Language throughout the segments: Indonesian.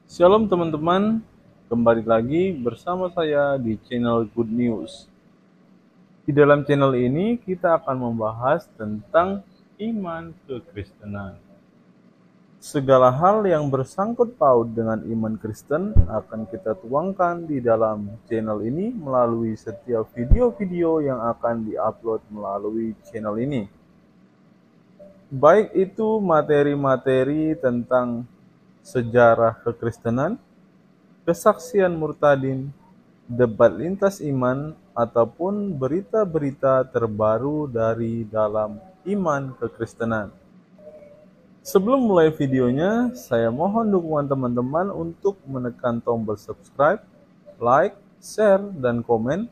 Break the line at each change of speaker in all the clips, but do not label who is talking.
Shalom teman-teman, kembali lagi bersama saya di channel Good News. Di dalam channel ini kita akan membahas tentang iman kekristenan. Segala hal yang bersangkut paut dengan iman Kristen akan kita tuangkan di dalam channel ini melalui setiap video-video yang akan diupload melalui channel ini. Baik itu materi-materi tentang sejarah kekristenan, kesaksian murtadin, debat lintas iman, ataupun berita-berita terbaru dari dalam iman kekristenan. Sebelum mulai videonya, saya mohon dukungan teman-teman untuk menekan tombol subscribe, like, share, dan komen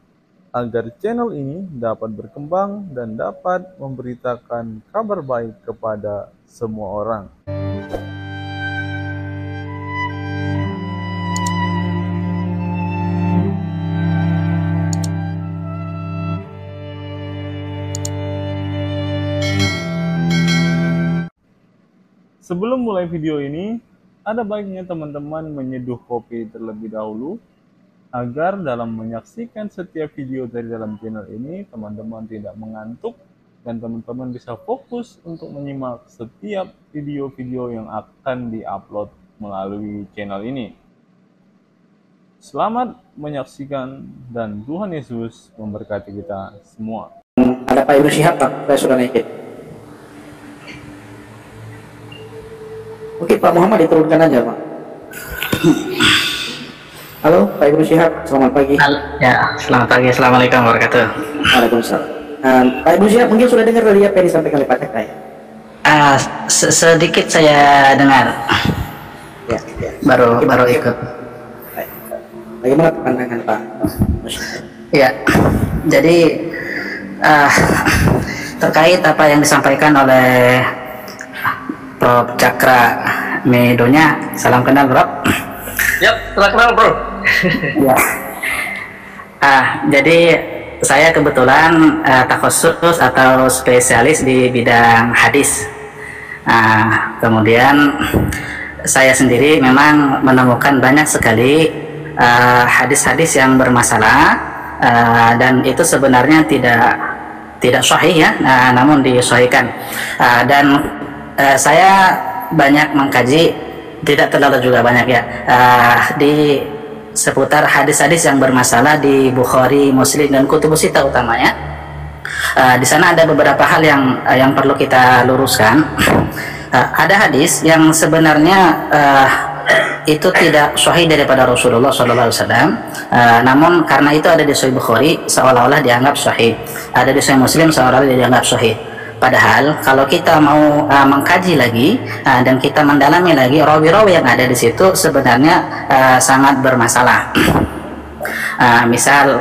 agar channel ini dapat berkembang dan dapat memberitakan kabar baik kepada semua orang. Sebelum mulai video ini, ada baiknya teman-teman menyeduh kopi terlebih dahulu agar dalam menyaksikan setiap video dari dalam channel ini, teman-teman tidak mengantuk dan teman-teman bisa fokus untuk menyimak setiap video-video yang akan diupload melalui channel ini. Selamat menyaksikan dan Tuhan Yesus memberkati kita semua.
Ada Pak Ibnu Syihab, Pak, saya sudah naikin. Oke, Pak Muhammad diturunkan aja, Pak. Halo, Pak Ibnu Syihab, selamat pagi.
Ya, selamat pagi. Assalamualaikum warahmatullahi wabarakatuh.
Waalaikumsalam. Pak Ibnu Syihab mungkin sudah dengar dari apa yang disampaikan oleh Pak Cakra ya?
Sedikit saya dengar.
Ya.
Baru ikut.
Baik. Bagaimana pandangan Pak?
Ya, jadi terkait apa yang disampaikan oleh Prof. Cakra Medonya, salam kenal Bro.
Yap, salam kenal Bro.
Ya. Jadi saya kebetulan takhusus atau spesialis di bidang hadis. Kemudian saya sendiri memang menemukan banyak sekali hadis-hadis yang bermasalah dan itu sebenarnya tidak sahih ya, namun disahihkan. Dan saya banyak mengkaji, tidak terlalu juga banyak ya, di seputar hadis-hadis yang bermasalah di Bukhari, Muslim, dan Kutubus Sittah utamanya. Di sana ada beberapa hal yang perlu kita luruskan. Ada hadis yang sebenarnya itu tidak sahih daripada Rasulullah SAW, namun karena itu ada di Sahih Bukhari seolah-olah dianggap sahih, ada di Sahih Muslim seolah-olah dianggap sahih. Padahal kalau kita mau mengkaji lagi dan kita mendalami lagi, rawi-rawi yang ada di situ sebenarnya sangat bermasalah. Misal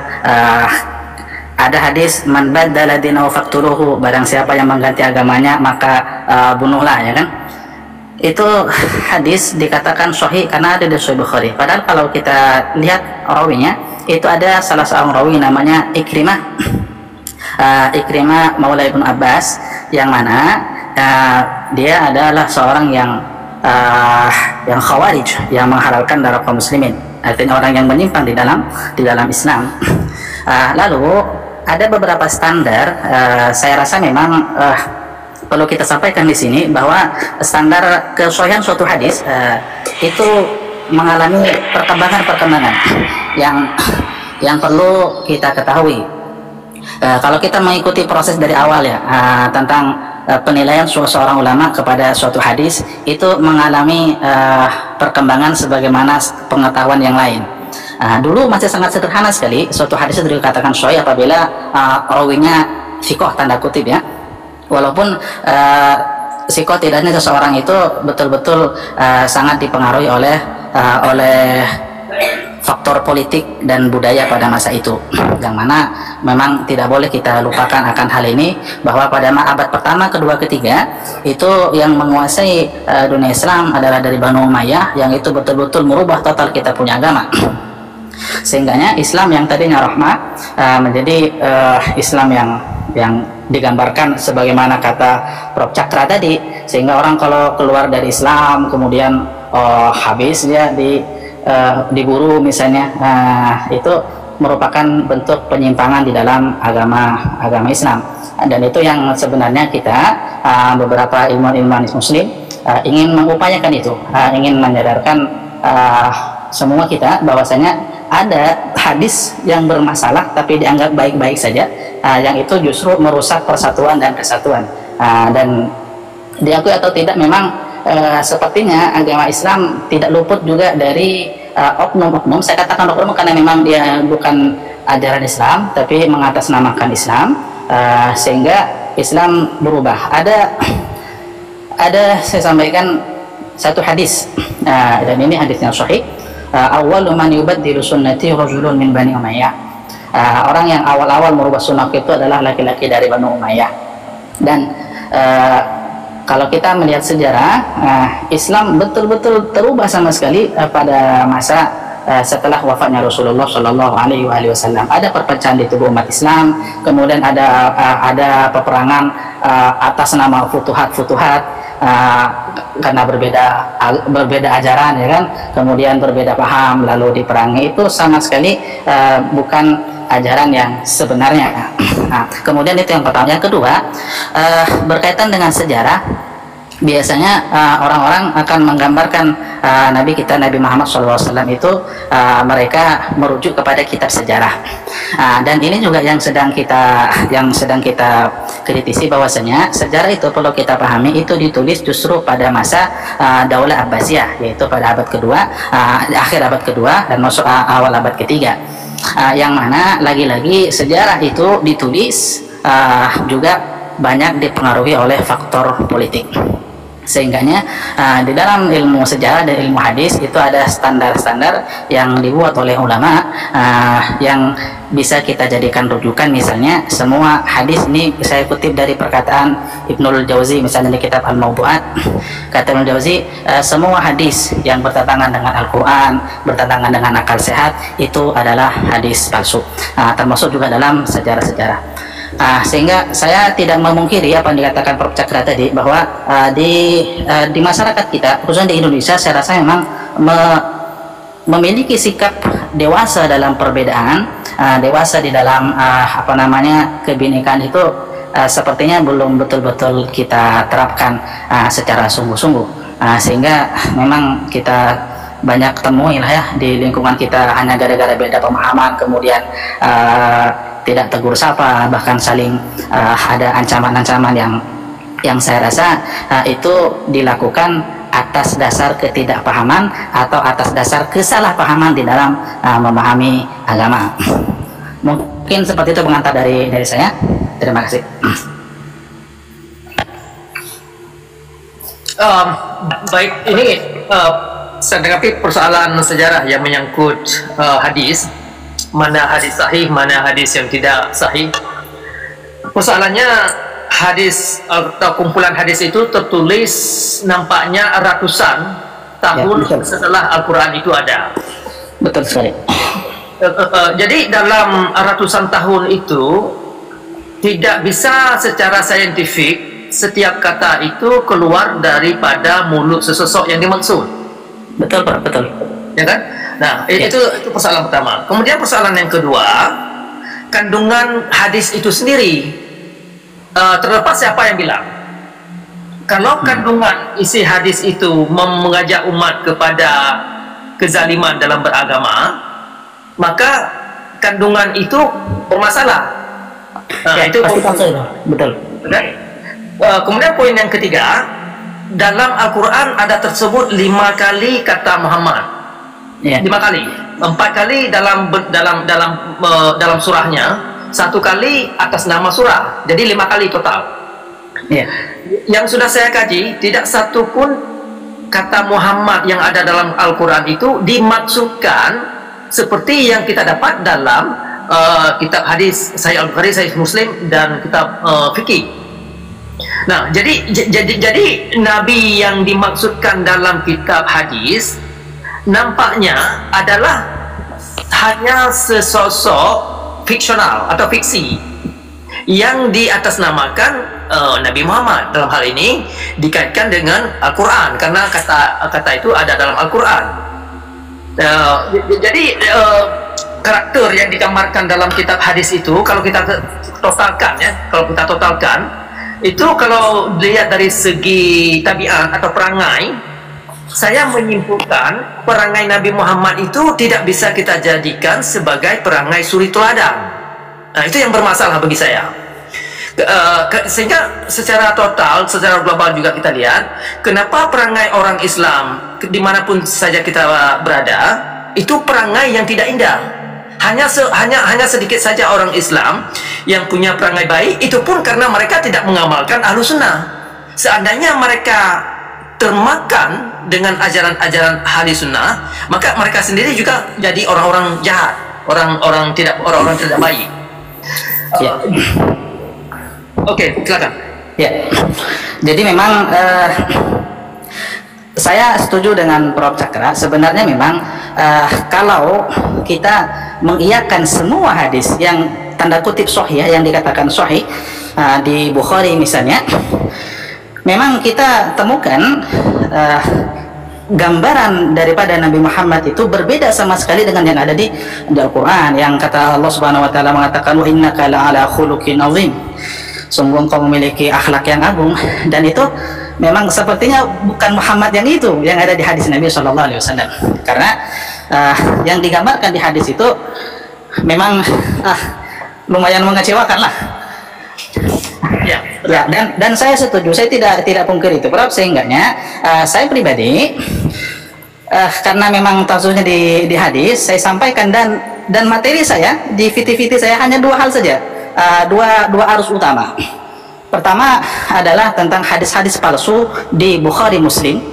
ada hadis man baddala dinahu faqtuluhu, barang siapa yang mengganti agamanya maka bunuhlah, ya kan? Itu hadis dikatakan sahih karena ada di Sahih Bukhari. Padahal kalau kita lihat rawinya, itu ada salah seorang rawi namanya Ikrimah. Ikrimah Maula Ibnu Abbas, yang mana dia adalah seorang yang khawarij, yang menghalalkan darah kaum muslimin, artinya orang yang menyimpang di dalam Islam. Lalu ada beberapa standar, saya rasa memang perlu kita sampaikan di sini bahwa standar kesahihan suatu hadis itu mengalami perkembangan yang perlu kita ketahui. Kalau kita mengikuti proses dari awal ya, tentang penilaian seorang ulama kepada suatu hadis, itu mengalami perkembangan sebagaimana pengetahuan yang lain. Dulu masih sangat sederhana sekali, suatu hadis itu dikatakan sahih apabila rawinya thiqah, tanda kutip ya, walaupun thiqah tidaknya seseorang itu betul-betul sangat dipengaruhi oleh faktor politik dan budaya pada masa itu, yang mana memang tidak boleh kita lupakan akan hal ini, bahwa pada abad pertama, kedua, ketiga itu yang menguasai dunia Islam adalah dari Banu Umayyah, yang itu betul-betul merubah total kita punya agama. Sehingganya Islam yang tadinya rahmah menjadi Islam yang digambarkan sebagaimana kata Prof. Cakra tadi, sehingga orang kalau keluar dari Islam kemudian habis dia diburu misalnya, itu merupakan bentuk penyimpangan di dalam agama Islam. Dan itu yang sebenarnya kita beberapa ilmuwan muslim ingin mengupayakan itu, ingin menyadarkan semua kita bahwasanya ada hadis yang bermasalah tapi dianggap baik-baik saja, yang itu justru merusak persatuan dan kesatuan. Dan diakui atau tidak, memang sepertinya agama Islam tidak luput juga dari oknum-oknum. Saya katakan oknum karena memang dia bukan ajaran Islam tapi mengatasnamakan Islam, sehingga Islam berubah. Ada saya sampaikan satu hadis, dan ini hadisnya sahih. Awwalu man yubaddilu sunnati rajulun min Bani Umayyah. Orang yang awal-awal merubah sunnah itu adalah laki-laki dari Bani Umayyah. Dan kalau kita melihat sejarah, Islam betul-betul terubah sama sekali pada masa setelah wafatnya Rasulullah Shallallahu Alaihi Wasallam. Ada perpecahan di tubuh umat Islam, kemudian ada peperangan atas nama futuhat, karena berbeda ajaran, ya kan, kemudian berbeda paham lalu diperangi. Itu sama sekali bukan ajaran yang sebenarnya. Nah, kemudian itu yang pertama. Yang kedua, berkaitan dengan sejarah, biasanya orang-orang akan menggambarkan Nabi kita Nabi Muhammad SAW itu mereka merujuk kepada kitab sejarah. Dan ini juga yang sedang kita kritisi, bahwasanya sejarah itu perlu kita pahami itu ditulis justru pada masa Daulah Abbasiyah, yaitu pada abad kedua, akhir abad kedua dan masuk awal abad ketiga, yang mana lagi-lagi sejarah itu ditulis juga banyak dipengaruhi oleh faktor politik. Sehingganya di dalam ilmu sejarah dan ilmu hadis itu ada standar-standar yang dibuat oleh ulama, yang bisa kita jadikan rujukan. Misalnya semua hadis, ini saya kutip dari perkataan Ibnul Jauzi misalnya di kitab Al-Mawdu'at. Kata Ibnul Jauzi, semua hadis yang bertentangan dengan Al-Quran, bertentangan dengan akal sehat, itu adalah hadis palsu, termasuk juga dalam sejarah-sejarah. Sehingga saya tidak memungkiri apa yang dikatakan Prof. Cakra tadi, bahwa di masyarakat kita, khususnya di Indonesia, saya rasa memang memiliki sikap dewasa dalam perbedaan, dewasa di dalam kebinekaan itu sepertinya belum betul-betul kita terapkan secara sungguh-sungguh, sehingga memang kita banyak temui lah ya di lingkungan kita, hanya gara-gara beda pemahaman kemudian tidak tegur sapa, bahkan saling ada ancaman-ancaman yang saya rasa itu dilakukan atas dasar ketidakpahaman atau atas dasar kesalahpahaman di dalam memahami agama. Mungkin seperti itu pengantar dari saya. Terima kasih.
Baik, ini saya tanggapi persoalan sejarah yang menyangkut hadis. Mana hadis sahih, mana hadis yang tidak sahih. Persoalannya, hadis atau kumpulan hadis itu tertulis nampaknya ratusan tahun setelah Al-Quran itu ada.
Betul sekali.
Jadi dalam ratusan tahun itu tidak bisa secara saintifik setiap kata itu keluar daripada mulut sesosok yang dimaksud.
Betul Pak, betul.
Ya kan? Nah, itu persoalan pertama. Kemudian persoalan yang kedua, kandungan hadis itu sendiri, terlepas siapa yang bilang. Kalau kandungan isi hadis itu mengajak umat kepada kezaliman dalam beragama, maka kandungan itu bermasalah. Itu
betul.
Kemudian poin yang ketiga, dalam Al-Quran ada tersebut 5 kali kata Muhammad. 5 kali, 4 kali dalam surahnya, 1 kali atas nama surah, jadi 5 kali total. Yang sudah saya kaji, tidak satu pun kata Muhammad yang ada dalam Al-Quran itu dimaksudkan seperti yang kita dapat dalam kitab hadis Sahih Al-Bukhari, Sahih Muslim, dan kitab fikih. Nah, jadi Nabi yang dimaksudkan dalam kitab hadis nampaknya adalah hanya sesosok fiksional atau fiksi yang diatasnamakan Nabi Muhammad. Dalam hal ini dikaitkan dengan Al-Quran karena kata itu ada dalam Al-Quran. Jadi karakter yang digambarkan dalam kitab hadis itu kalau kita totalkan itu kalau dilihat dari segi tabiat atau perangai, saya menyimpulkan perangai Nabi Muhammad itu tidak bisa kita jadikan sebagai perangai suri teladan. Nah, itu yang bermasalah bagi saya. Sehingga secara total, secara global juga kita lihat kenapa perangai orang Islam dimanapun saja kita berada itu perangai yang tidak indah. Hanya sedikit saja orang Islam yang punya perangai baik, itu pun karena mereka tidak mengamalkan Ahlus Sunnah. Seandainya mereka termakan dengan ajaran-ajaran Ahlus Sunnah, maka mereka sendiri juga jadi orang-orang jahat, orang-orang tidak baik.
Ya.
Oke, silakan.
Ya, jadi memang saya setuju dengan Prof. Cakra. Sebenarnya memang kalau kita mengiyakan semua hadis yang tanda kutip sahih, yang dikatakan sahih di Bukhari misalnya, memang kita temukan gambaran daripada Nabi Muhammad itu berbeda sama sekali dengan yang ada di Al-Quran, yang kata Allah Subhanahu wa taala mengatakan wa innaka la'ala khuluqin azim. Sungguh engkau memiliki akhlak yang agung, dan itu memang sepertinya bukan Muhammad yang itu yang ada di hadis Nabi Shallallahu Alaihi Wasallam, karena yang digambarkan di hadis itu memang lumayan mengecewakan lah.
Ya,
ya, dan saya setuju, saya tidak pungkiri itu, Prof. Sehingganya saya pribadi karena memang tafsirnya di hadis saya sampaikan, dan materi saya di VT saya hanya dua hal saja, dua arus utama. Pertama adalah tentang hadis-hadis palsu di Bukhari Muslim.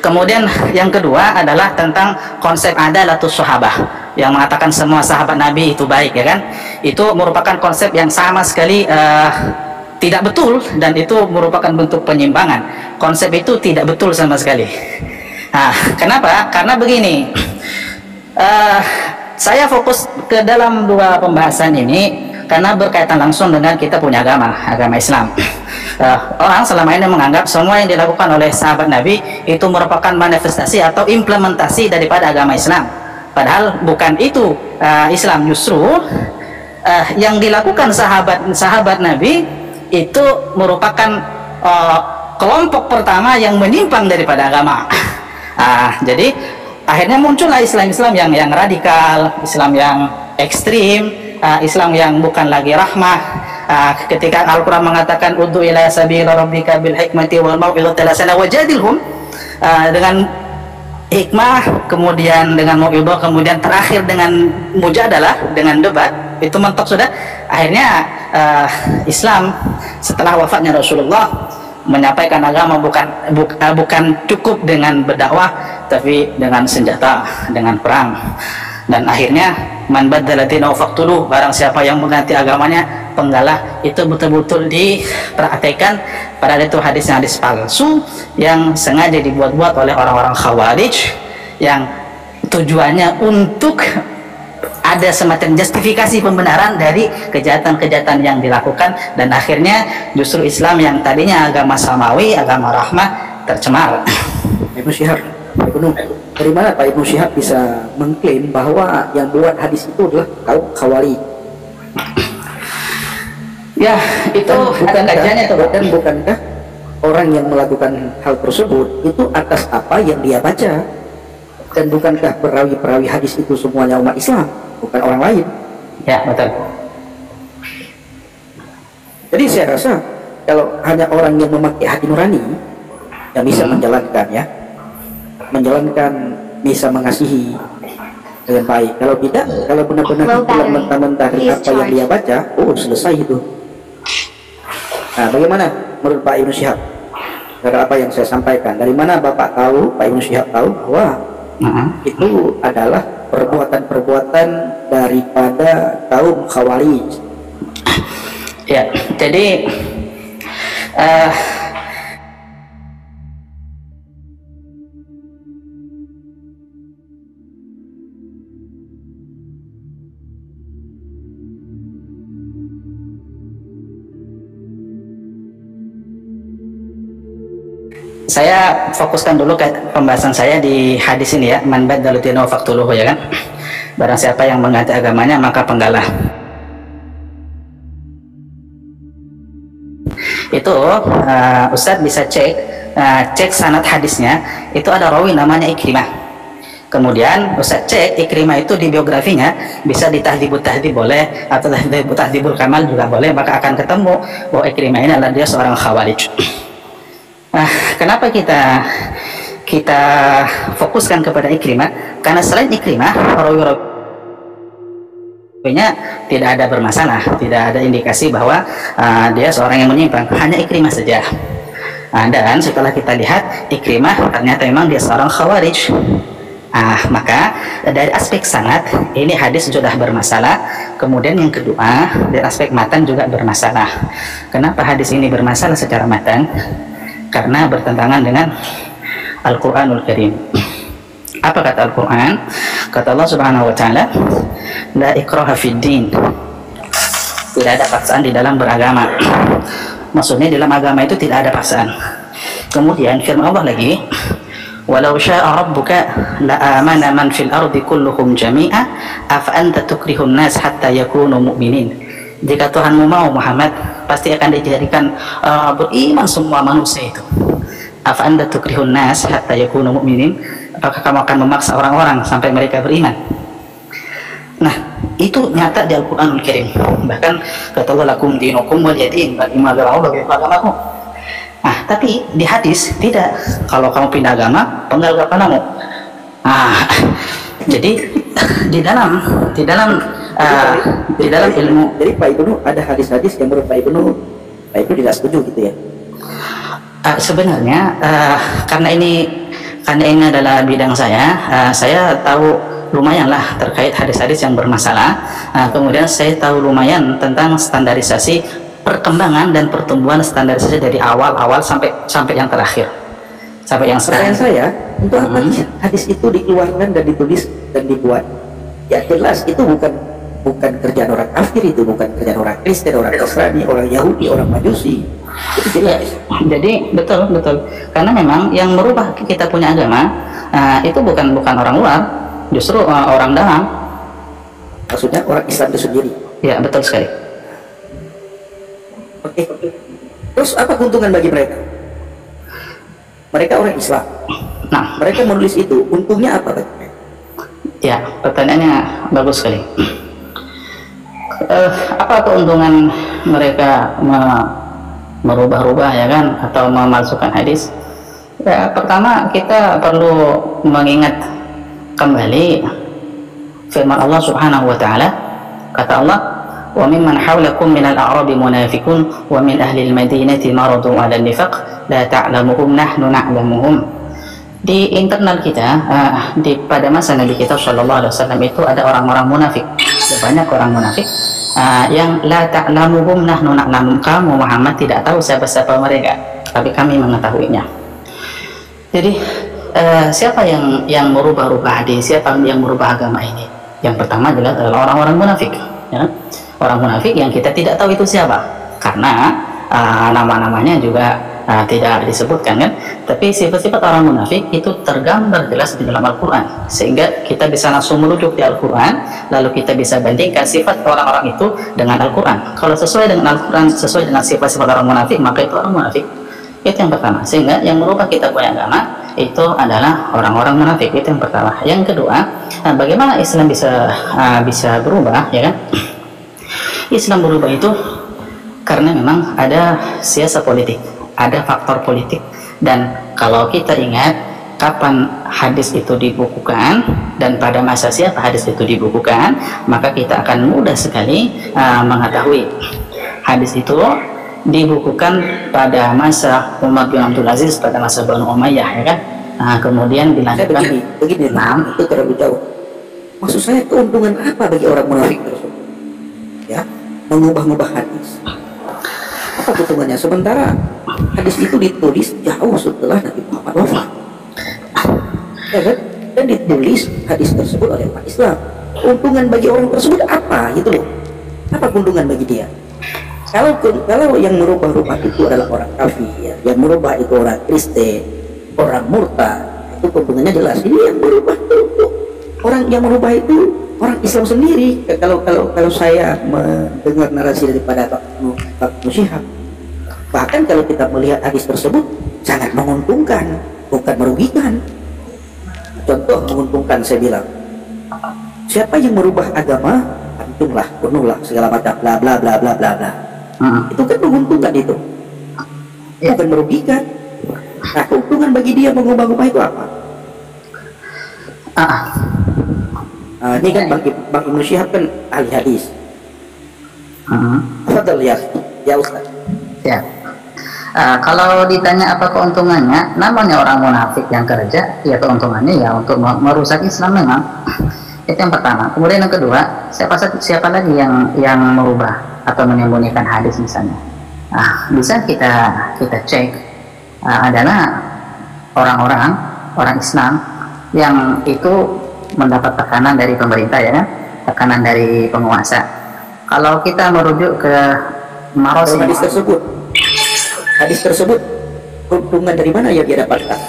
Kemudian yang kedua adalah tentang konsep adalatus sahabah, yang mengatakan semua sahabat Nabi itu baik, ya kan? Itu merupakan konsep yang sama sekali tidak betul, dan itu merupakan bentuk penyimpangan. Konsep itu tidak betul sama sekali. Nah, kenapa? Karena begini, saya fokus ke dalam dua pembahasan ini karena berkaitan langsung dengan kita punya agama Islam. Orang selama ini menganggap semua yang dilakukan oleh sahabat Nabi itu merupakan manifestasi atau implementasi daripada agama Islam. Padahal bukan itu Islam. Justru yang dilakukan sahabat Nabi itu merupakan kelompok pertama yang menyimpang daripada agama. Jadi akhirnya muncullah Islam yang radikal, Islam yang ekstrim, Islam yang bukan lagi rahmah. Ketika Al-Quran mengatakan ud'u ila sabila rabbika bil hikmati wal mau'izatil hasanah wajadilhum, dengan hikmah, kemudian dengan mau'izah, kemudian terakhir dengan mujadalah, dengan debat, itu mentok sudah. Akhirnya Islam setelah wafatnya Rasulullah menyampaikan agama bukan cukup dengan berdakwah, tapi dengan senjata, dengan perang. Dan akhirnya man baddala dinahu faqtuluh, barang siapa yang mengganti agamanya penggalah. Itu betul-betul dipraktekkan. Padahal itu hadis palsu yang sengaja dibuat-buat oleh orang-orang Khawarij, yang tujuannya untuk ada semacam justifikasi pembenaran dari kejahatan-kejahatan yang dilakukan, dan akhirnya justru Islam yang tadinya agama samawi, agama rahmah, tercemar.
Ibnu Syihab, dari mana Pak Ibnu Syihab bisa mengklaim bahwa yang buat hadis itu adalah kaum Khawarij?
Ya, itu ada kajiannya tuh.
Dan bukankah orang yang melakukan hal tersebut itu atas apa yang dia baca? Dan bukankah perawi-perawi hadis itu semuanya umat Islam, bukan orang lain?
Ya, betul.
Jadi saya rasa kalau hanya orang yang memakai hati nurani yang bisa menjalankan, bisa mengasihi dengan baik. Kalau tidak, kalau benar-benar pulang mentah-mentah dari apa yang dia baca, selesai itu. Nah, bagaimana menurut Pak Ibnu Syihab dari apa yang saya sampaikan? Dari mana Bapak tahu, Pak Ibnu Syihab tahu bahwa itu adalah perbuatan-perbuatan daripada kaum Khawarij?
Ya, jadi Saya fokuskan dulu ke pembahasan saya di hadis ini ya, man baddalu dinahu faqtuluhu, ya kan. Barang siapa yang mengganti agamanya maka penggalah. Itu Ustadz bisa cek sanad hadisnya, itu ada rawi namanya Ikrimah. Kemudian Ustadz cek Ikrimah itu di biografinya, bisa di Tahdzibut Tahdzib boleh, atau Tahdzibul Kamal juga boleh, maka akan ketemu bahwa Ikrimah ini adalah dia seorang Khawarij. Nah, kenapa kita fokuskan kepada Ikrimah? Karena selain Ikrimah, rawi-rawinya tidak ada bermasalah, tidak ada indikasi bahwa dia seorang yang menyimpang, hanya Ikrimah saja. Dan setelah kita lihat Ikrimah ternyata memang dia seorang Khawarij. Maka dari aspek sanad ini hadis sudah bermasalah. Kemudian yang kedua, dari aspek matan juga bermasalah. Kenapa hadis ini bermasalah secara matan? Karena bertentangan dengan Al-Quranul Karim. Apa kata Al-Quran? Kata Allah Subhanahu wa Ta'ala, la ikraha fid din. Tidak ada paksaan di dalam beragama. Maksudnya dalam agama itu tidak ada paksaan. Kemudian firman Allah lagi, walau syaa rabbuka la amana man fil ardi kulluhum jami'a afa anta tukrihun nas hatta yakunu mu'minin. Jika Tuhanmu mau Muhammad, pasti akan dijadikan beriman semua manusia itu. Afa anta tukrihun nas hatta yakunu mu'minin. Apakah kamu akan memaksa orang-orang sampai mereka beriman? Nah, itu nyata di Al-Quranul Karim. Bahkan kata Allah, lakum dinukum waliyadin, bagi agama bagi agamaku. Tapi di hadis tidak. Kalau kamu pindah agama, penggal kepalamu. Jadi di dalam ilmu.
Jadi Pak Ibnu ada hadis-hadis yang menurut Pak Ibnu tidak setuju gitu ya?
Sebenarnya karena ini adalah bidang saya tahu lumayan lah terkait hadis-hadis yang bermasalah. Kemudian saya tahu lumayan tentang standarisasi perkembangan dan pertumbuhan standarisasi dari awal sampai yang terakhir, sampai yang sekarang.
Pertanyaan saya, untuk apa hadis itu dikeluarkan dan ditulis dan dibuat? Ya jelas itu bukan kerjaan orang kafir, itu bukan kerjaan orang Kristen, orang Nasrani, orang Yahudi, orang Majusi. Itu jelas.
Jadi betul. Karena memang yang merubah kita punya agama itu bukan orang luar, justru orang dalam.
Maksudnya orang Islam itu sendiri.
Ya, betul sekali.
Oke. Terus apa keuntungan bagi mereka? Mereka orang Islam.
Nah,
mereka menulis itu, untungnya apa bagi mereka?
Ya, pertanyaannya bagus sekali. Apa keuntungan mereka merubah-rubah, ya kan, atau memalsukan hadis? Ya, pertama kita perlu mengingat kembali firman Allah Subhanahu wa Ta'ala. Kata Allah, wa mimman hawlakum minal a'rabi munafikun wa min ahli al-madinati maradu 'ala an-nifaq la ta'lamuhum nahnu na'lamuhum. Di internal kita, pada masa Nabi kita Shallallahu Alaihi Wasallam itu ada orang-orang munafik, banyak orang munafik yang la ta'lamuhum nahnu na'lamuhum. Kamu Muhammad tidak tahu siapa-siapa mereka, tapi kami mengetahuinya. Jadi siapa yang merubah-rubah hadis, siapa yang merubah agama ini? Yang pertama adalah orang-orang munafik, ya? Orang munafik yang kita tidak tahu itu siapa, karena nama-namanya juga tidak disebutkan, kan? Tapi sifat-sifat orang munafik itu tergambar jelas di dalam Al-Quran, sehingga kita bisa langsung merujuk di Al-Quran, lalu kita bisa bandingkan sifat orang-orang itu dengan Al-Quran. Kalau sesuai dengan Al-Quran, sesuai dengan sifat-sifat orang munafik, maka itu orang munafik. Itu yang pertama. Sehingga yang merubah kita punya agama itu adalah orang-orang munafik. Itu yang pertama. Yang kedua, bagaimana Islam bisa berubah, ya kan? Islam berubah itu karena memang ada siasat politik, ada faktor politik. Dan kalau kita ingat kapan hadis itu dibukukan dan pada masa siapa hadis itu dibukukan, maka kita akan mudah sekali mengetahui. Hadis itu dibukukan pada masa Umar bin Abdul Aziz, pada masa Banu Umayyah, ya kan? Kemudian dilanjutkan
begini, itu terlalu jauh. Maksud saya, keuntungan apa bagi orang munafik tersebut? Ya, mengubah-ubah hadis. Apa keuntungannya? Sementara hadis itu ditulis jauh setelah Nabi Muhammad wafat, ya kan? Dan ditulis hadis tersebut oleh umat Islam. Keuntungan bagi orang tersebut apa? Gitu loh. Apa keuntungan bagi dia? Kalau yang merubah-rubah itu adalah orang kafir, yang merubah itu orang Kristen, orang murtad, itu keuntungannya jelas. Ini yang merubah itu orang yang merubah itu orang Islam sendiri. Kalau saya mendengar narasi daripada Pak Musyihab, bahkan kalau kita melihat hadis tersebut sangat menguntungkan, bukan merugikan. Contoh menguntungkan, saya bilang, siapa yang merubah agama, antumlah, bunuhlah, segala macam, bla bla bla bla bla bla. Itu kan menguntungkan itu, bukan merugikan. Nah, keuntungan bagi dia mengubah-ubah itu apa? Ini kan Bang Ibnu Syihab kan ahli hadis. Fadal ya Ustaz.
Ya. Kalau ditanya apa keuntungannya, namanya orang munafik yang kerja, ya keuntungannya ya untuk merusak Islam memang. Itu yang pertama. Kemudian yang kedua, siapa lagi yang merubah atau menyembunyikan hadis misalnya? Bisa kita cek adalah orang Islam yang itu mendapat tekanan dari pemerintah, ya kan? Tekanan dari penguasa. Kalau kita merujuk ke marosim hadis tersebut keuntungan dari mana yang dia dapatkan?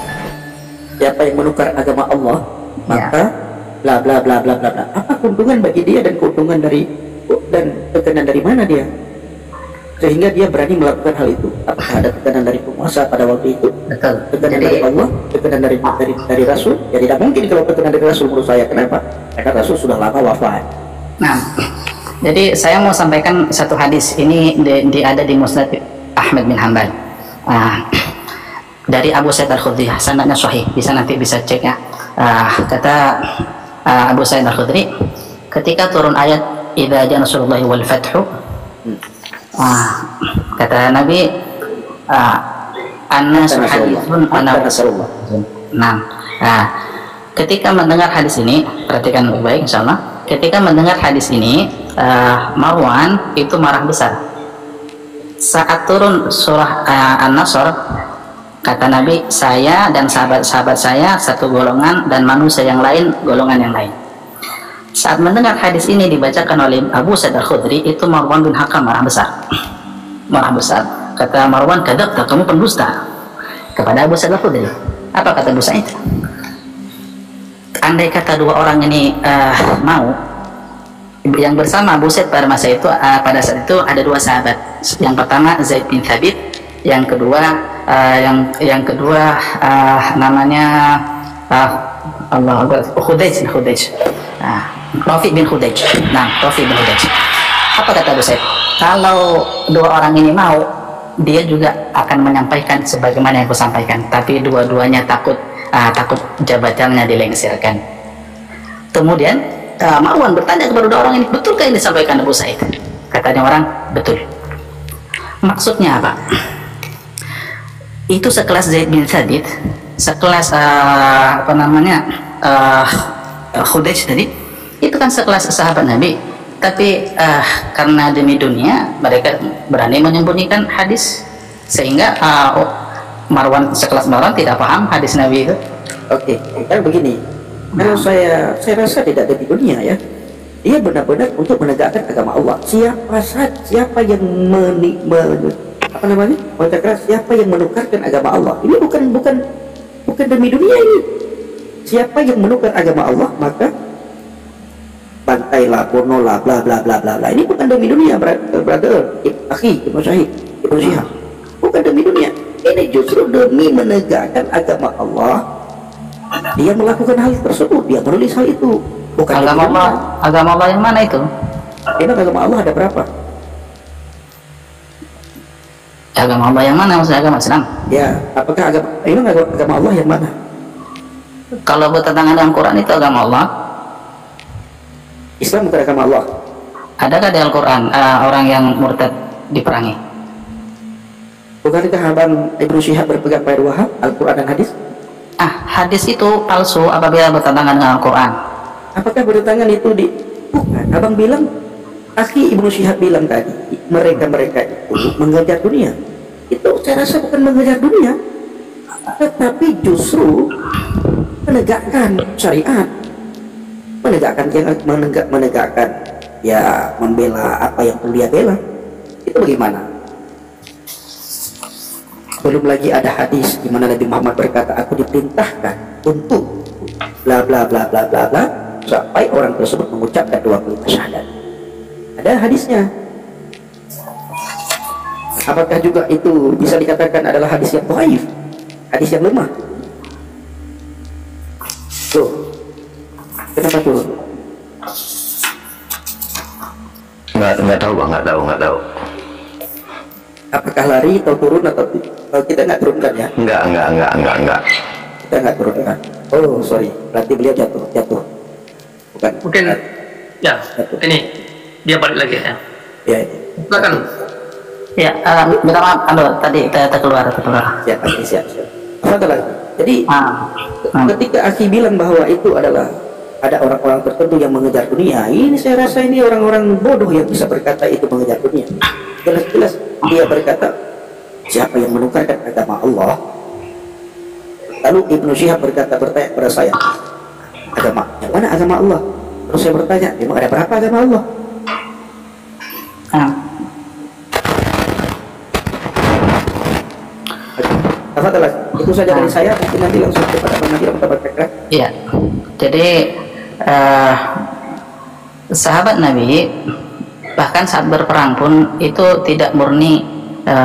Siapa yang menukar agama Allah, maka bla bla bla bla bla bla. Apa keuntungan bagi dia dan keuntungan dan tekanan dari mana dia sehingga dia berani melakukan hal itu? Apakah ada tekanan dari penguasa pada waktu itu? Betul.
Tekanan dari Allah, tekanan dari Rasul? Ya tidak mungkin kalau tekanan dari Rasul menurut saya. Kenapa? Karena Rasul sudah lama wafat.
Nah, jadi saya mau sampaikan satu hadis ini ada di Musnad Ahmad bin Hanbal dari Abu Sa'id Al-Khudri, sanadnya sahih, nanti bisa cek ya. Kata Abu Sa'id Al-Khudri, ketika turun ayat idza jaa nasrullahi wal fathu, kata Nabi, an-nasu haditsun ana rasulullah. Ketika mendengar hadis ini, perhatikan baik insyaallah. Ketika mendengar hadis ini, Marwan itu marah besar. Saat turun surah An-Nasr, kata Nabi, saya dan sahabat-sahabat saya satu golongan dan manusia yang lain golongan yang lain. Saat mendengar hadis ini dibacakan oleh Abu Sa'id Al-Khudri, itu Marwan bin Hakam marah besar. Kata Marwan, kadabta, kamu pendusta, kepada Abu Sa'id Al-Khudri. Apa kata Abu Sa'id? Andai kata dua orang ini mau, yang bersama Abu Sa'id pada masa itu, pada saat itu ada dua sahabat. Yang pertama Zaid bin Thabit, yang kedua namanya Khudaij. Rafi bin Khudaij. Apa kata Abu Sa'id? Kalau dua orang ini mau, dia juga akan menyampaikan sebagaimana yang aku sampaikan, tapi dua-duanya takut jabatannya dilengsirkan. Kemudian Marwan bertanya kepada dua orang ini, betulkah yang disampaikan Abu Sa'id? Katanya orang, betul. Maksudnya apa? Itu sekelas Zaid bin Thabit, sekelas Khudaij tadi, itu kan sekelas sahabat Nabi, tapi karena demi dunia mereka berani menyembunyikan hadis, sehingga sekelas Marwan tidak paham hadis Nabi itu.
Oke, kan begini. Kalau saya rasa tidak ada di dunia ya. Dia benar-benar untuk menegakkan agama Allah. Siapa yang siapa yang menukarkan agama Allah? Ini bukan demi dunia ini. Siapa yang menukar agama Allah, maka bantailah, bunuhlah, bla bla bla bla bla. Ini bukan demi dunia, brother, Ibnu Syihab. Bukan demi dunia. Ini justru demi menegakkan agama Allah. Dia melakukan hal tersebut, dia menulis hal itu. Bukan
agama Allah yang mana itu?
Emang agama Allah ada berapa?
Agama Allah yang mana? Maksudnya agama Islam?
Ya, apakah agama Allah yang mana?
Kalau bertentangan dengan Quran itu agama Allah.
Islam bukan agama Allah.
Adakah di Al-Quran orang yang murtad diperangi?
Bukankah Abang Ibnu Syihab berpegang pada Wahab, Al-Quran dan hadis?
Hadis itu palsu apabila bertentangan dengan Al-Quran.
Apakah bertentangan itu bukan? Abang bilang, Ibnu Syihab bilang tadi, mereka itu mengejar dunia. Itu saya rasa bukan mengejar dunia, tetapi justru menegakkan syariat, menegakkan ya membela apa yang perlu dia bela. Itu bagaimana? Belum lagi ada hadis di mana Nabi Muhammad berkata, aku diperintahkan untuk bla bla bla bla bla bla sampai orang tersebut mengucapkan 2 kalimat syahadat. Ada hadisnya. Apakah juga itu bisa dikatakan adalah hadis yang dhaif, hadis yang lemah? Tuh, kenapa tuh?
Nggak tahu bang, nggak tahu.
Apakah lari atau turun atau kita nggak turunkan ya?
Enggak.
Kita nggak turunkan. Oh sorry, berarti beliau jatuh. Bukan.
Mungkin ya
Jatuh.
ini dia balik lagi ya.
Ya,
Silakan.
Ya, minta maaf, tadi kita keluar.
siap. Alhamdulillah. Jadi ketika Aki bilang bahwa itu adalah ada orang-orang tertentu yang mengejar dunia, ini saya rasa ini orang-orang bodoh yang bisa berkata itu mengejar dunia. Jelas-jelas dia berkata, siapa yang menukarkan agama Allah? Lalu Ibnu Syihab bertanya kepada saya, agama yang mana agama Allah? Terus saya bertanya, memang ada berapa agama Allah? Alhamdulillah, itu saja dari saya. Mungkin nanti langsung kepada Bang Nadir atau Bang Cakra.
Iya, jadi sahabat Nabi bahkan saat berperang pun itu tidak murni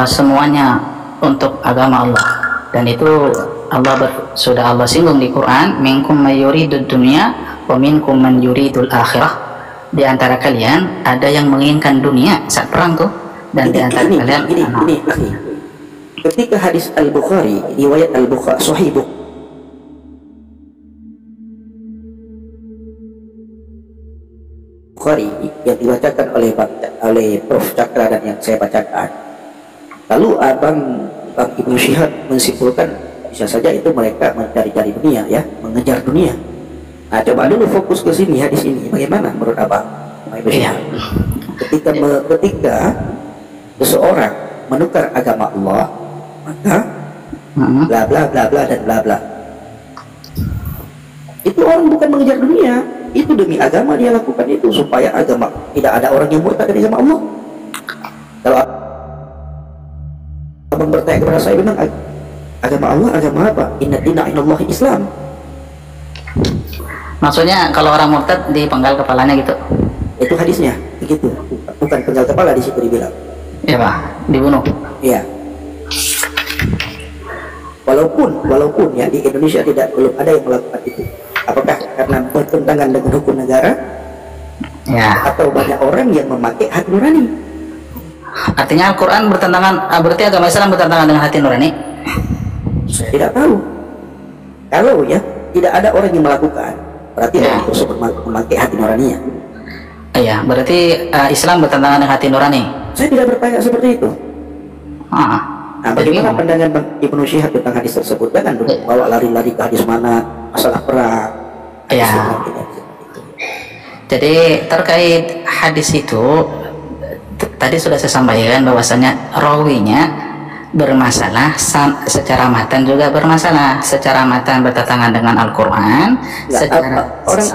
semuanya untuk agama Allah, dan itu sudah Allah singgung di Quran, minkum may yuridud dunya wa minkum man yuridul akhirah. Di antara kalian ada yang menginginkan dunia saat perang tuh, dan di antara kalian
ini. Ketika hadis Al-Bukhari, riwayat Al-Bukhari, Sahih Bukhari yang dibacakan oleh Prof. Cakra dan yang saya bacakan, lalu Bang Ibnu Syihab menyimpulkan bisa saja itu mereka mencari-cari dunia, ya, mengejar dunia. Nah, coba dulu fokus ke sini, hadis ini bagaimana menurut Abang Ibnu Syihab? Ketika seseorang menukar agama Allah, maka bla bla bla bla dan bla bla, itu orang bukan mengejar dunia, itu demi agama dia lakukan itu, supaya agama tidak ada orang yang murtad dari agama Allah. Kalau Abang bertanya kepada saya, memang agama Allah agama apa? Inna dina inallahi Islam.
maksudnya kalau orang murtad dipenggal kepalanya gitu?
Itu hadisnya begitu, bukan penggal kepala di situ dibilang.
Ya Pak, dibunuh.
Iya. Walaupun ya di Indonesia belum ada yang melakukan itu. Apakah karena bertentangan dengan hukum negara?
Ya.
Atau banyak orang yang memakai hati nurani?
Artinya Al-Quran bertentangan, berarti agama Islam bertentangan dengan hati nurani?
Saya tidak tahu. Kalau ya tidak ada orang yang melakukan, berarti orang tersebut memakai hati nuraninya.
Iya, berarti Islam bertentangan dengan hati nurani.
Saya tidak bertanya seperti itu. Nah, bagaimana pandangan Bang Ibnu Syihab tentang hadis tersebut? Jangan dulu bawa lari-lari ke hadis mana, masalah perang.
Ya. Jadi terkait hadis itu tadi sudah saya sampaikan bahwasanya rawinya bermasalah, secara matan juga bermasalah. Secara matan bertentangan dengan Al-Quran.